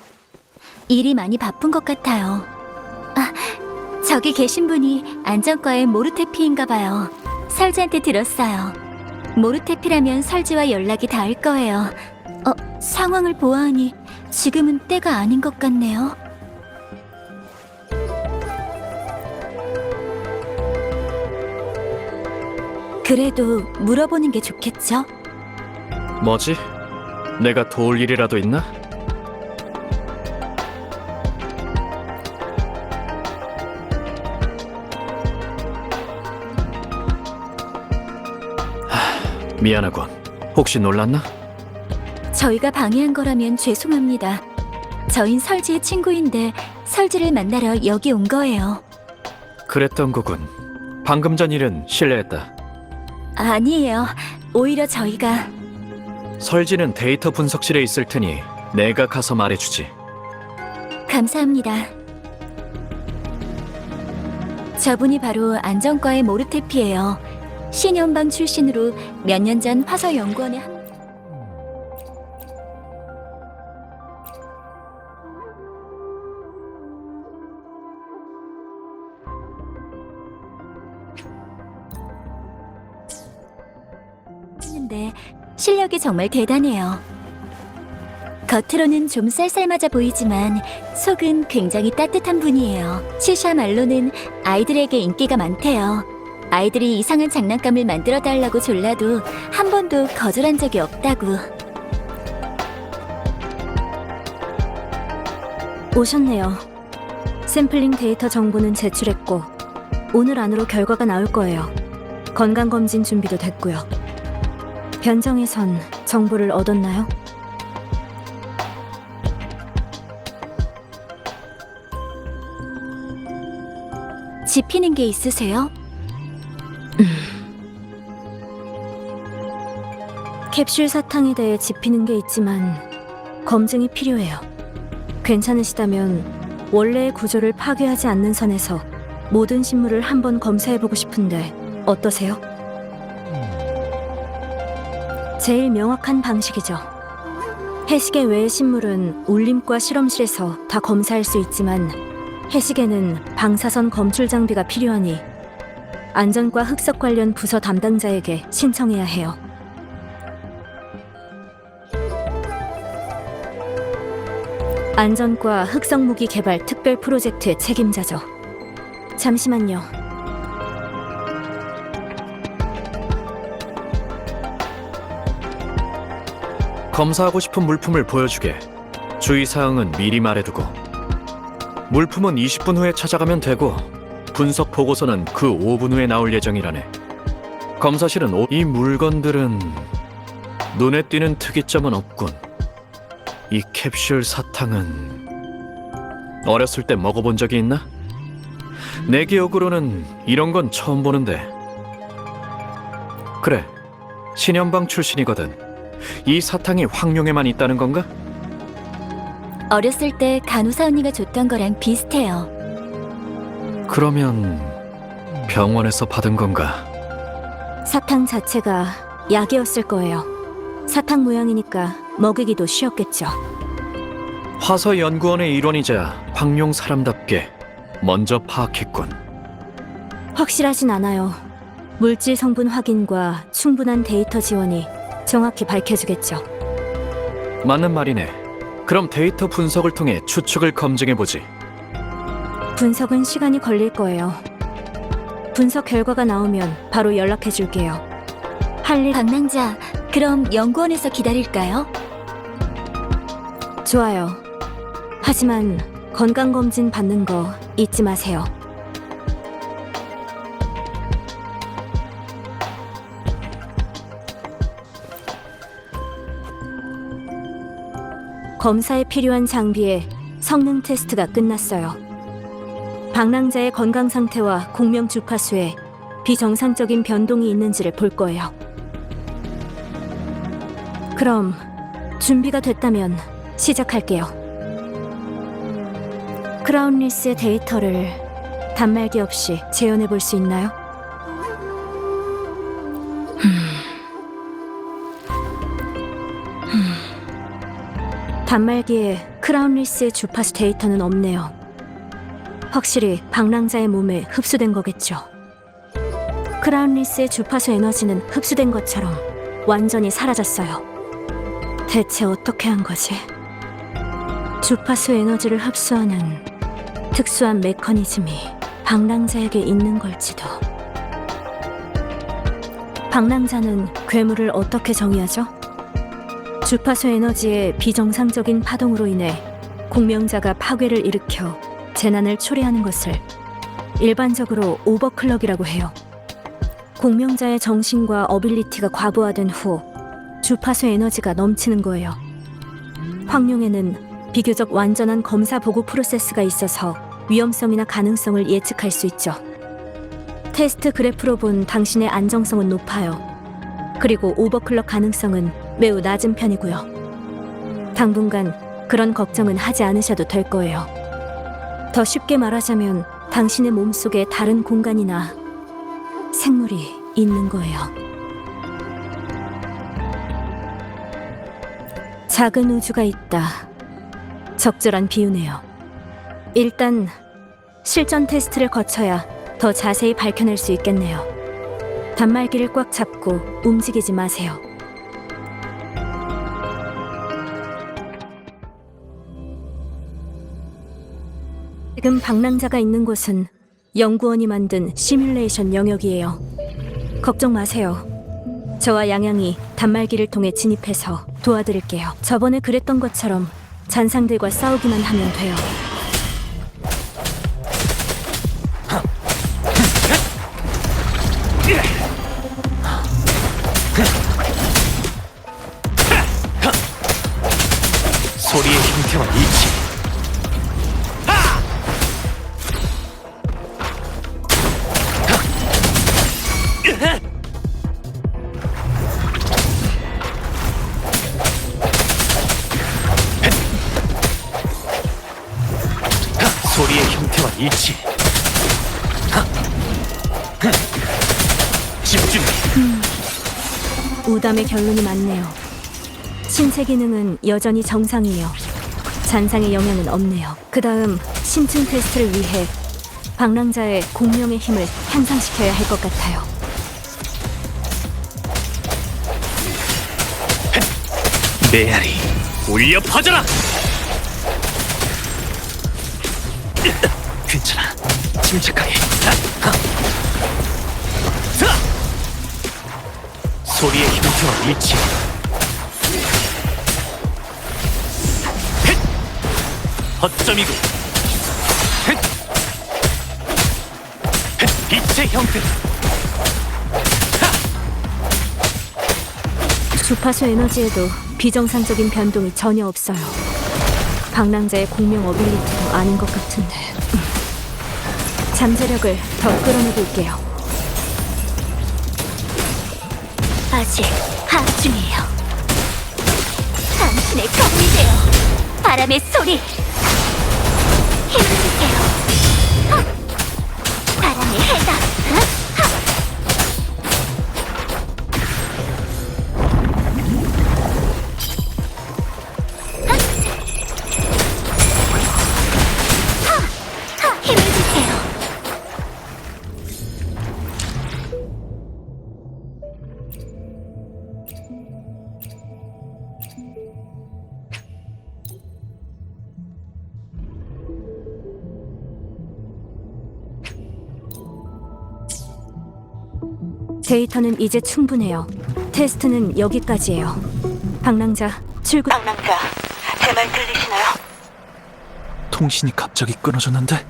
일이 많이 바쁜 것 같아요. 아, 저기 계신 분이 안전과의 모르테피인가 봐요. 설지한테 들었어요. 모르테피라면 설지와 연락이 닿을 거예요. 상황을 보아하니 지금은 때가 아닌 것 같네요. 그래도 물어보는 게 좋겠죠? 뭐지? 내가 도울 일이라도 있나? 미안하군. 혹시 놀랐나? 저희가 방해한 거라면 죄송합니다. 저흰 설지의 친구인데 설지를 만나러 여기 온 거예요. 그랬던 거군. 방금 전 일은 실례했다. 아니에요. 오히려 저희가... 설지는 데이터 분석실에 있을 테니 내가 가서 말해주지. 감사합니다. 저분이 바로 안전과의 모르테피예요. 신연방 출신으로 몇 년 전 화서연구원에 했는데 실력이 정말 대단해요. 겉으로는 좀 쌀쌀맞아 보이지만 속은 굉장히 따뜻한 분이에요. 시샤 말로는 아이들에게 인기가 많대요. 아이들이 이상한 장난감을 만들어 달라고 졸라도 한 번도 거절한 적이 없다고. 오셨네요. 샘플링 데이터 정보는 제출했고 오늘 안으로 결과가 나올 거예요. 건강검진 준비도 됐고요. 변정에선 정보를 얻었나요? 짚히는 게 있으세요? 캡슐 사탕에 대해 짚히는 게 있지만 검증이 필요해요. 괜찮으시다면 원래의 구조를 파괴하지 않는 선에서 모든 신물을 한번 검사해보고 싶은데 어떠세요? 제일 명확한 방식이죠. 해시계 외의 신물은 울림과 실험실에서 다 검사할 수 있지만 해시계는 방사선 검출 장비가 필요하니 안전과 흑석 관련 부서 담당자에게 신청해야 해요. 안전과 흑석 무기 개발 특별 프로젝트의 책임자죠. 잠시만요. 검사하고 싶은 물품을 보여주게. 주의사항은 미리 말해두고. 물품은 20분 후에 찾아가면 되고 분석 보고서는 그 5분 후에 나올 예정이라네. 검사실은 이 물건들은 눈에 띄는 특이점은 없군. 이 캡슐 사탕은 어렸을 때 먹어본 적이 있나? 내 기억으로는 이런 건 처음 보는데. 그래, 신연방 출신이거든. 이 사탕이 황룡에만 있다는 건가? 어렸을 때 간호사 언니가 줬던 거랑 비슷해요. 그러면 병원에서 받은 건가? 사탕 자체가 약이었을 거예요. 사탕 모양이니까 먹이기도 쉬웠겠죠. 화서 연구원의 일원이자 황룡 사람답게 먼저 파악했군. 확실하진 않아요. 물질 성분 확인과 충분한 데이터 지원이 정확히 밝혀주겠죠. 맞는 말이네. 그럼 데이터 분석을 통해 추측을 검증해보지. 분석은 시간이 걸릴 거예요. 분석 결과가 나오면 바로 연락해줄게요. 할 일 방랑자, 그럼 연구원에서 기다릴까요? 좋아요. 하지만 건강검진 받는 거 잊지 마세요. 검사에 필요한 장비의 성능 테스트가 끝났어요. 방랑자의 건강 상태와 공명 주파수에 비정상적인 변동이 있는지를 볼 거예요. 그럼 준비가 됐다면 시작할게요. 크라운리스의 데이터를 단말기 없이 재현해 볼 수 있나요? 단말기에 크라운리스의 주파수 데이터는 없네요. 확실히 방랑자의 몸에 흡수된 거겠죠. 크라운리스의 주파수 에너지는 흡수된 것처럼 완전히 사라졌어요. 대체 어떻게 한 거지? 주파수 에너지를 흡수하는 특수한 메커니즘이 방랑자에게 있는 걸지도. 방랑자는 괴물을 어떻게 정의하죠? 주파수 에너지의 비정상적인 파동으로 인해 공명자가 파괴를 일으켜 재난을 초래하는 것을 일반적으로 오버클럭이라고 해요. 공명자의 정신과 어빌리티가 과부하된 후 주파수 에너지가 넘치는 거예요. 황룡에는 비교적 완전한 검사 보고 프로세스가 있어서 위험성이나 가능성을 예측할 수 있죠. 테스트 그래프로 본 당신의 안정성은 높아요. 그리고 오버클럭 가능성은 매우 낮은 편이고요. 당분간 그런 걱정은 하지 않으셔도 될 거예요. 더 쉽게 말하자면 당신의 몸속에 다른 공간이나 생물이 있는 거예요. 작은 우주가 있다. 적절한 비유네요. 일단 실전 테스트를 거쳐야 더 자세히 밝혀낼 수 있겠네요. 단말기를 꽉 잡고 움직이지 마세요. 지금 방랑자가 있는 곳은 연구원이 만든 시뮬레이션 영역이에요. 걱정 마세요. 저와 양양이 단말기를 통해 진입해서 도와드릴게요. 저번에 그랬던 것처럼 잔상들과 싸우기만 하면 돼요. 소리의 형태와 이치. 소리의 형태와 일치. 집중. 우담의 결론이 맞네요. 신체 기능은 여전히 정상이에요. 잔상의 영향은 없네요. 그 다음 심층 테스트를 위해 방랑자의 공명의 힘을 향상시켜야 할 것 같아요. 메아리, 울려 퍼져라. 괜찮아. 침착하게. 소리의 형태와 일치. 허점이고. 빛의 형태. 주파수 에너지에도 비정상적인 변동이 전혀 없어요. 방랑자의 공명 어빌리티도 아닌 것 같은데. 잠재력을 더 끌어내볼게요. 아직 하악 중이에요. 당신의 검이 되어 바람의 소리 힘을 주세요. 바람의 해답. 힘을 주세요. 데이터는 이제 충분해요. 테스트는 여기까지예요. 방랑자, 출구. 방랑자, 제 말 들리시나요? 통신이 갑자기 끊어졌는데?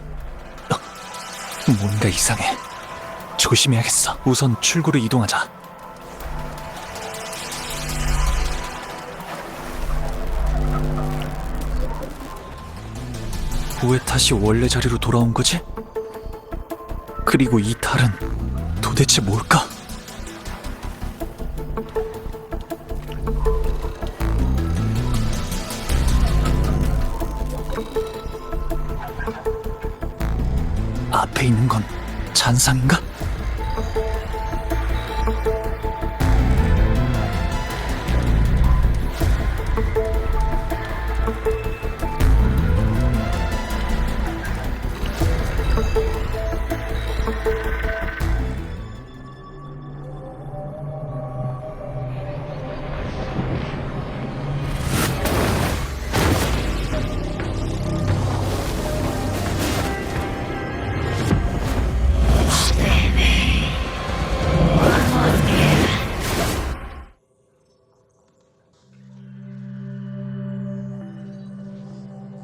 뭔가 이상해. 조심해야겠어. 우선 출구로 이동하자. 왜 다시 원래 자리로 돌아온 거지? 그리고 이 달은 도대체 뭘까? 앞에 있는 건 잔상인가?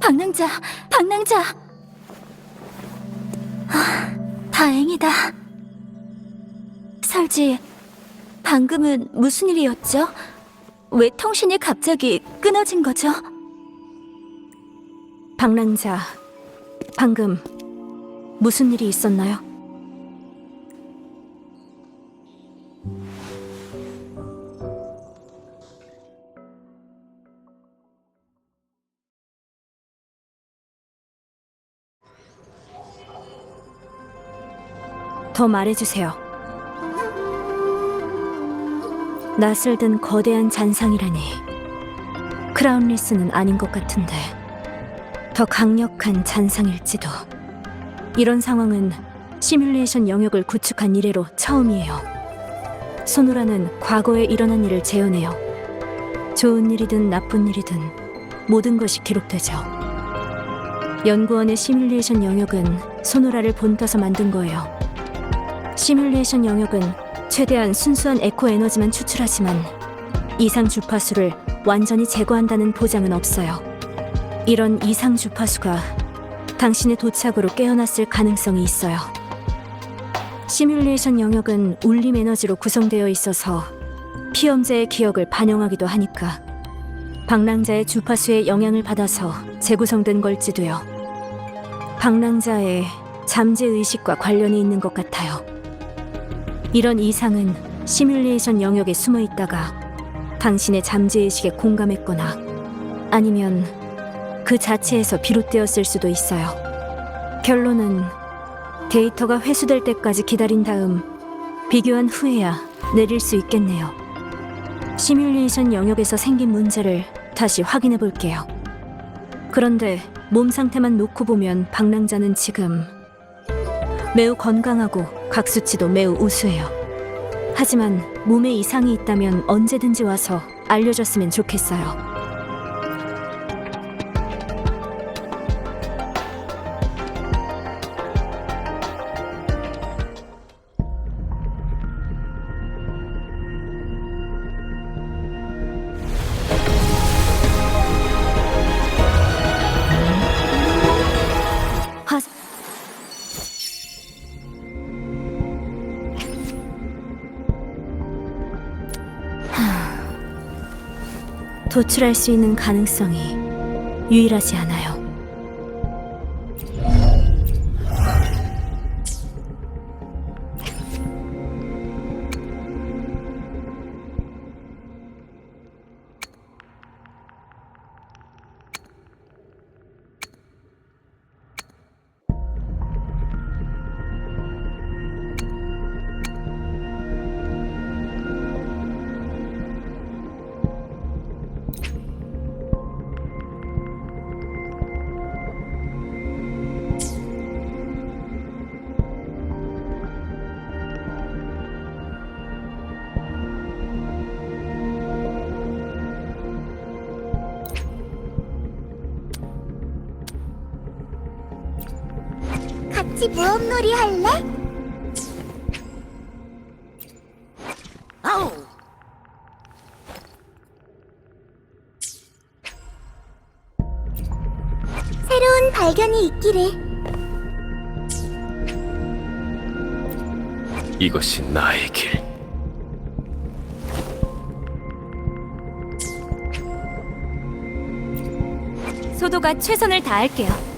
방랑자, 방랑자. 다행이다. 설지, 방금은 무슨 일이었죠? 왜 통신이 갑자기 끊어진 거죠? 방랑자, 방금 무슨 일이 있었나요? 더 말해주세요. 낯을 든 거대한 잔상이라니. 크라운리스는 아닌 것 같은데 더 강력한 잔상일지도. 이런 상황은 시뮬레이션 영역을 구축한 이래로 처음이에요. 소노라는 과거에 일어난 일을 재현해요. 좋은 일이든 나쁜 일이든 모든 것이 기록되죠. 연구원의 시뮬레이션 영역은 소노라를 본떠서 만든 거예요. 시뮬레이션 영역은 최대한 순수한 에코 에너지만 추출하지만 이상 주파수를 완전히 제거한다는 보장은 없어요. 이런 이상 주파수가 당신의 도착으로 깨어났을 가능성이 있어요. 시뮬레이션 영역은 울림 에너지로 구성되어 있어서 피험자의 기억을 반영하기도 하니까 방랑자의 주파수에 영향을 받아서 재구성된 걸지도요. 방랑자의 잠재의식과 관련이 있는 것 같아요. 이런 이상은 시뮬레이션 영역에 숨어 있다가 당신의 잠재의식에 공감했거나 아니면 그 자체에서 비롯되었을 수도 있어요. 결론은 데이터가 회수될 때까지 기다린 다음 비교한 후에야 내릴 수 있겠네요. 시뮬레이션 영역에서 생긴 문제를 다시 확인해 볼게요. 그런데 몸 상태만 놓고 보면 방랑자는 지금 매우 건강하고 각 수치도 매우 우수해요. 하지만 몸에 이상이 있다면 언제든지 와서 알려줬으면 좋겠어요. 도출할 수 있는 가능성이 유일하지 않아요. 같이 모험놀이 할래? 아우. 새로운 발견이 있기를. 이것이 나의 길. 소도가 최선을 다할게요.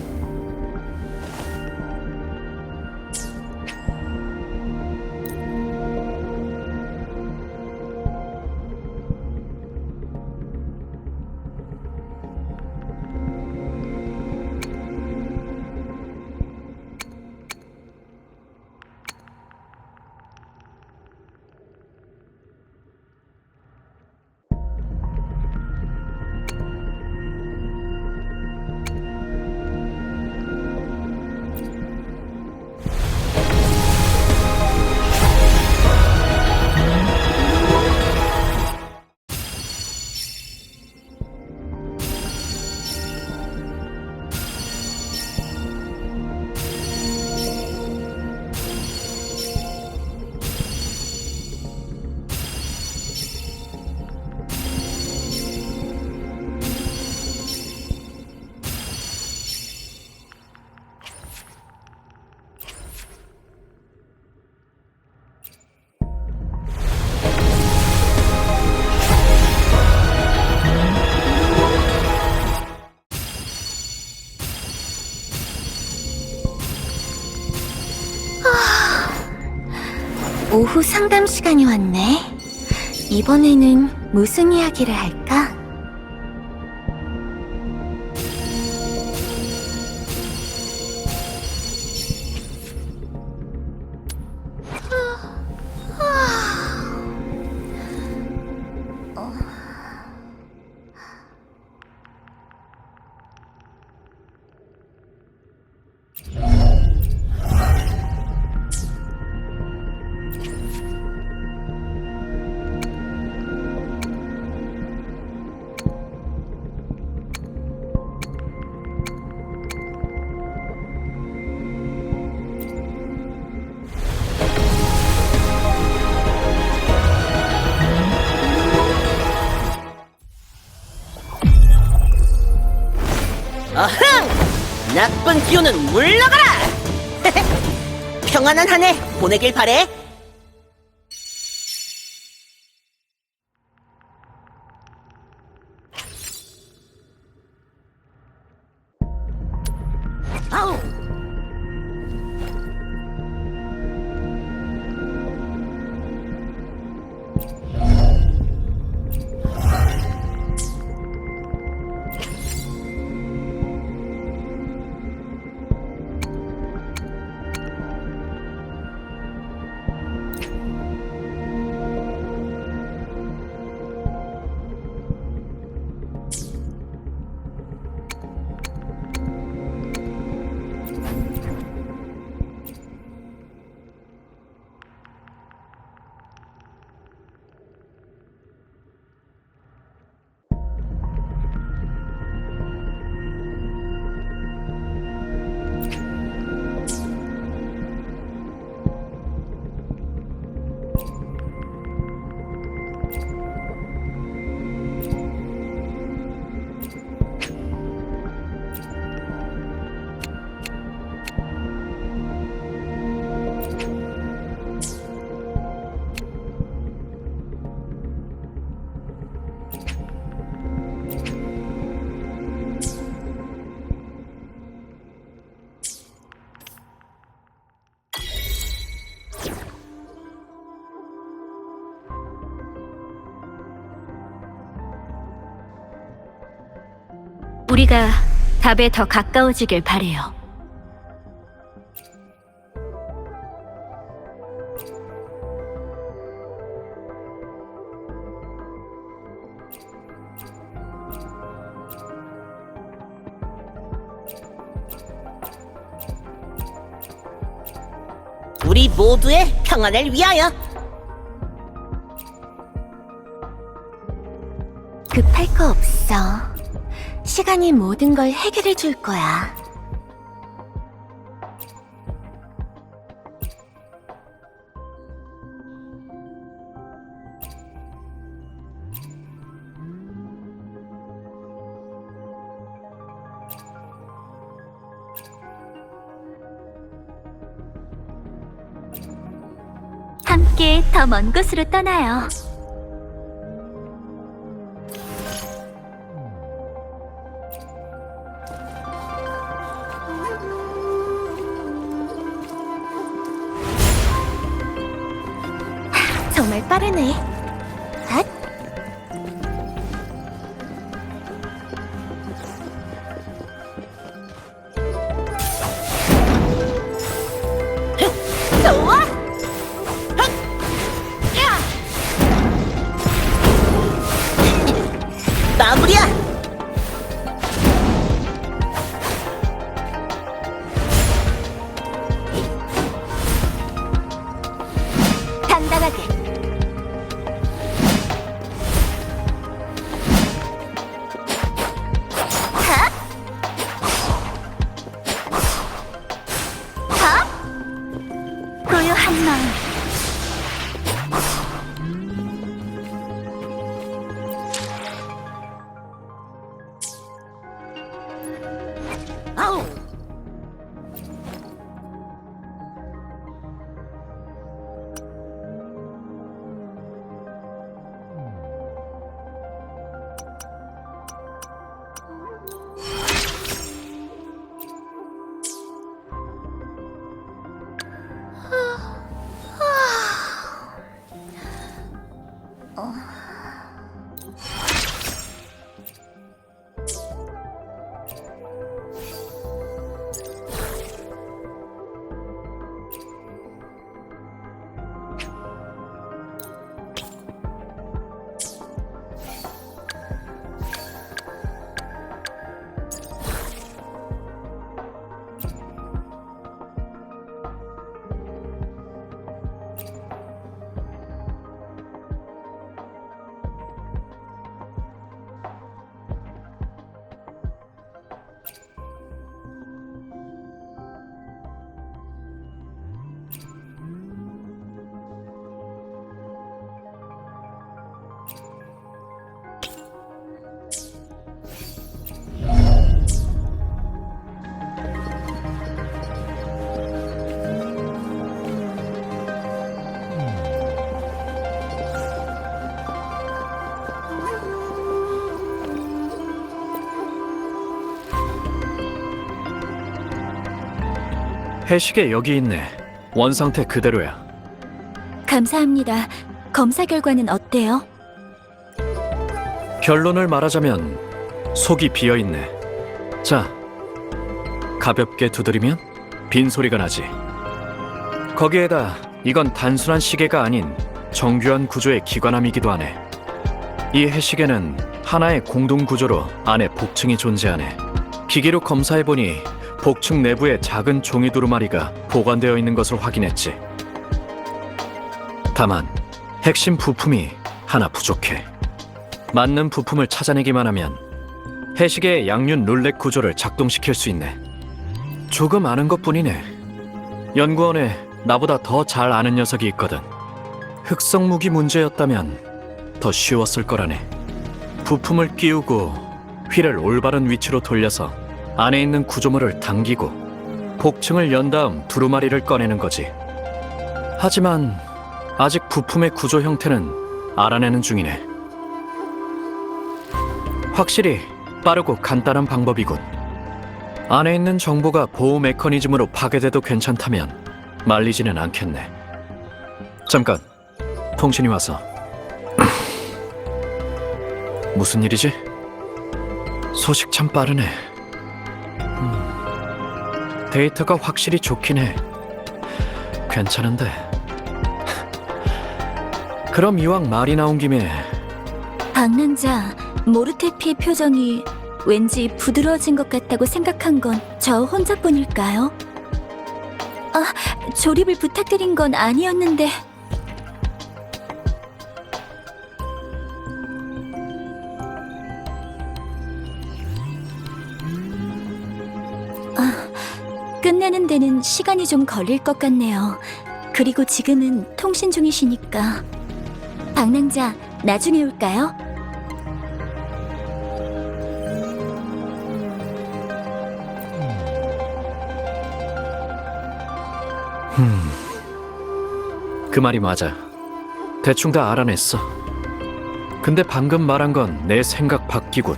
오후 상담 시간이 왔네. 이번에는 무슨 이야기를 할까? 어흥! 나쁜 기운은 물러가라! 평안한 한 해 보내길 바래. 아우! 우리가 답에 더 가까워지길 바래요. 우리 모두의 평안을 위하여. 급할 거 없어. 시간이 모든 걸 해결해 줄 거야. 함께 더 먼 곳으로 떠나요. 정말 빠르네. 핫! 좋아! 핫! 야! 마무리야! 당당하게. 고요한 마음. 아우. 해시계 여기 있네. 원상태 그대로야. 감사합니다. 검사 결과는 어때요? 결론을 말하자면 속이 비어 있네. 자, 가볍게 두드리면 빈 소리가 나지. 거기에다 이건 단순한 시계가 아닌 정교한 구조의 기관함이기도 하네. 이 해시계는 하나의 공동 구조로 안에 복층이 존재하네. 기계로 검사해보니 복층 내부에 작은 종이 두루마리가 보관되어 있는 것을 확인했지. 다만 핵심 부품이 하나 부족해. 맞는 부품을 찾아내기만 하면 해시계의 양륜 룰렛 구조를 작동시킬 수 있네. 조금 아는 것뿐이네. 연구원에 나보다 더 잘 아는 녀석이 있거든. 흑성 무기 문제였다면 더 쉬웠을 거라네. 부품을 끼우고 휠을 올바른 위치로 돌려서 안에 있는 구조물을 당기고 복층을 연 다음 두루마리를 꺼내는 거지. 하지만 아직 부품의 구조 형태는 알아내는 중이네. 확실히 빠르고 간단한 방법이군. 안에 있는 정보가 보호 메커니즘으로 파괴돼도 괜찮다면 말리지는 않겠네. 잠깐, 통신이 와서. 무슨 일이지? 소식 참 빠르네. 데이터가 확실히 좋긴 해. 괜찮은데. 그럼 이왕 말이 나온 김에 방랑자 모르테피의 표정이 왠지 부드러워진 것 같다고 생각한 건 저 혼자뿐일까요? 아, 조립을 부탁드린 건 아니었는데. 끝내는 데는 시간이 좀 걸릴 것 같네요. 그리고 지금은 통신 중이시니까. 방랑자, 나중에 올까요? 그 말이 맞아. 대충 다 알아냈어. 근데 방금 말한 건 내 생각 바뀌군.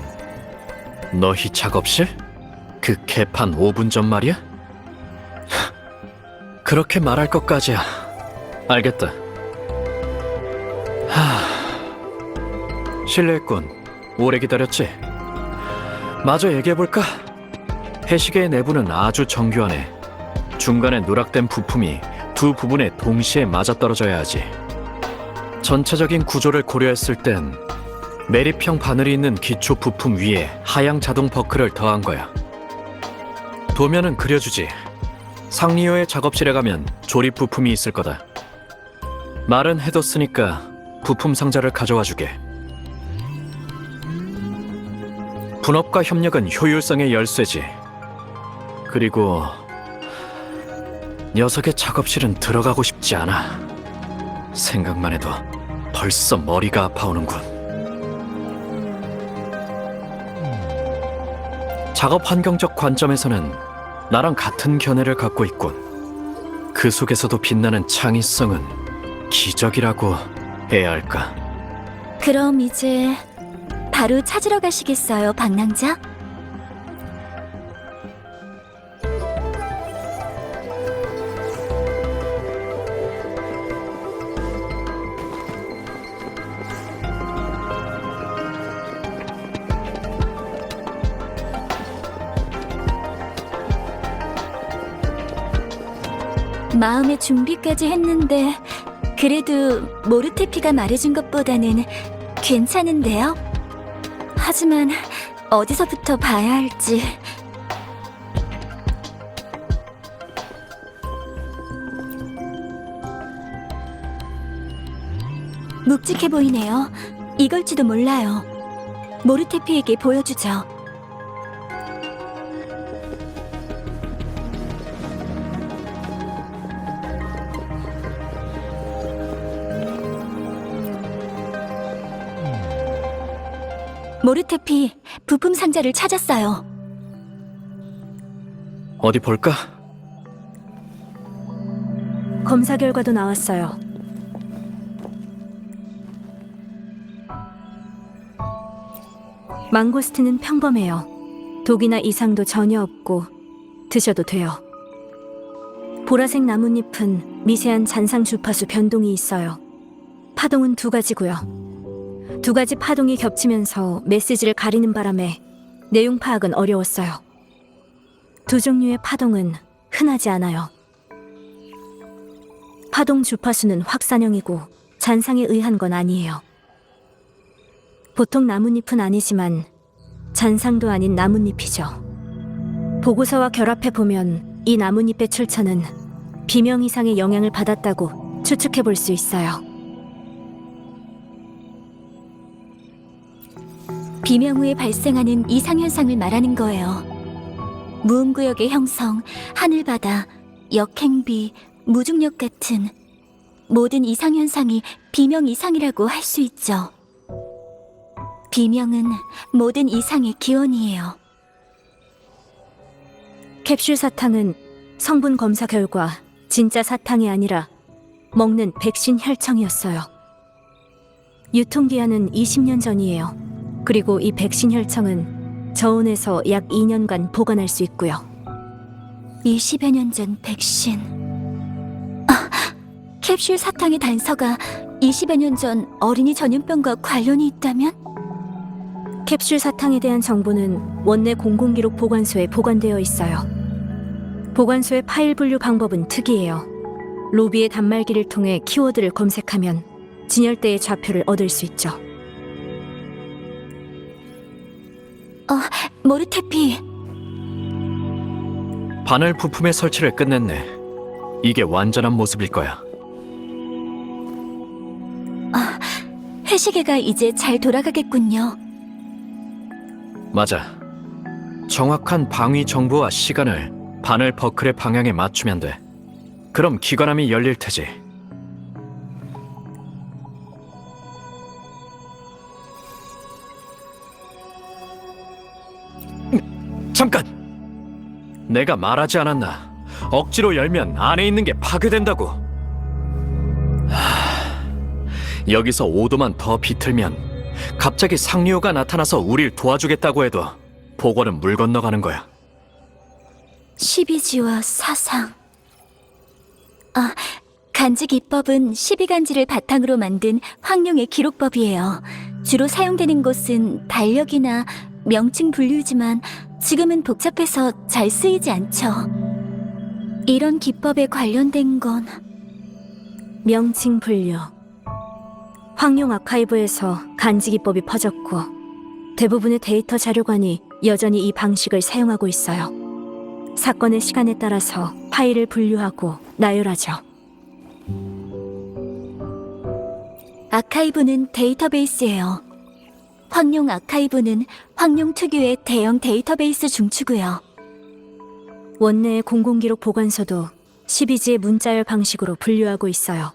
너희 작업실? 그 개판 5분 전 말이야? 그렇게 말할 것까지야. 알겠다. 실례했군. 오래 기다렸지? 마저 얘기해볼까? 해시계의 내부는 아주 정교하네. 중간에 누락된 부품이 두 부분에 동시에 맞아떨어져야 하지. 전체적인 구조를 고려했을 땐 매립형 바늘이 있는 기초 부품 위에 하향 자동 버클을 더한 거야. 도면은 그려주지. 상리호의 작업실에 가면 조립 부품이 있을 거다. 말은 해뒀으니까 부품 상자를 가져와 주게. 분업과 협력은 효율성의 열쇠지. 그리고 녀석의 작업실은 들어가고 싶지 않아. 생각만 해도 벌써 머리가 아파오는군. 작업 환경적 관점에서는 나랑 같은 견해를 갖고 있군. 그 속에서도 빛나는 창의성은 기적이라고 해야 할까? 그럼 이제 바로 찾으러 가시겠어요, 방랑자? 마음의 준비까지 했는데 그래도 모르테피가 말해준 것보다는 괜찮은데요? 하지만 어디서부터 봐야 할지... 묵직해 보이네요. 이걸지도 몰라요. 모르테피에게 보여주죠. 모르테피, 부품 상자를 찾았어요. 어디 볼까? 검사 결과도 나왔어요. 망고스틴은 평범해요. 독이나 이상도 전혀 없고 드셔도 돼요. 보라색 나뭇잎은 미세한 잔상 주파수 변동이 있어요. 파동은 2가지고요. 2가지 파동이 겹치면서 메시지를 가리는 바람에 내용 파악은 어려웠어요. 2 종류의 파동은 흔하지 않아요. 파동 주파수는 확산형이고 잔상에 의한 건 아니에요. 보통 나뭇잎은 아니지만 잔상도 아닌 나뭇잎이죠. 보고서와 결합해 보면 이 나뭇잎의 출처는 비명 이상의 영향을 받았다고 추측해 볼 수 있어요. 비명 후에 발생하는 이상현상을 말하는 거예요. 무음구역의 형성, 하늘바다, 역행비, 무중력 같은 모든 이상현상이 비명 이상이라고 할 수 있죠. 비명은 모든 이상의 기원이에요. 캡슐 사탕은 성분 검사 결과 진짜 사탕이 아니라 먹는 백신 혈청이었어요. 유통기한은 20년 전이에요. 그리고 이 백신 혈청은 저온에서 약 2년간 보관할 수 있고요. 20여 년 전 백신... 캡슐 사탕의 단서가 20여 년 전 어린이 전염병과 관련이 있다면? 캡슐 사탕에 대한 정보는 원내 공공기록 보관소에 보관되어 있어요. 보관소의 파일 분류 방법은 특이해요. 로비의 단말기를 통해 키워드를 검색하면 진열대의 좌표를 얻을 수 있죠. 모르테피... 바늘 부품의 설치를 끝냈네. 이게 완전한 모습일 거야. 회시계가 이제 잘 돌아가겠군요. 맞아. 정확한 방위 정보와 시간을 바늘 버클의 방향에 맞추면 돼. 그럼 기관함이 열릴 테지. 잠깐! 내가 말하지 않았나? 억지로 열면 안에 있는 게 파괴된다고. 여기서 5도만 더 비틀면 갑자기 상류가 나타나서 우릴 도와주겠다고 해도 보궐은 물 건너가는 거야. 12지와 사상. 간지 기법은 12간지를 바탕으로 만든 황룡의 기록법이에요. 주로 사용되는 곳은 달력이나 명칭 분류지만 지금은 복잡해서 잘 쓰이지 않죠. 이런 기법에 관련된 건 명칭 분류. 황룡 아카이브에서 간지 기법이 퍼졌고 대부분의 데이터 자료관이 여전히 이 방식을 사용하고 있어요. 사건의 시간에 따라서 파일을 분류하고 나열하죠. 아카이브는 데이터베이스예요. 황룡 아카이브는 황룡 특유의 대형 데이터베이스 중추고요. 원내의 공공기록 보관소도 12지의 문자열 방식으로 분류하고 있어요.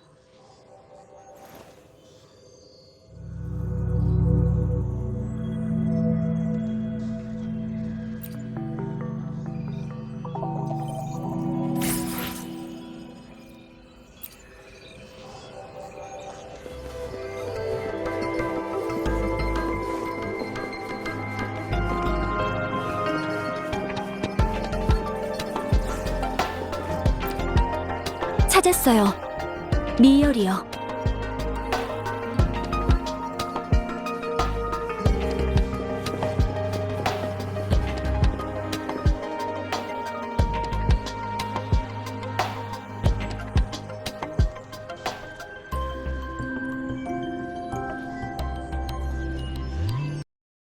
찾았어요. 미열이요.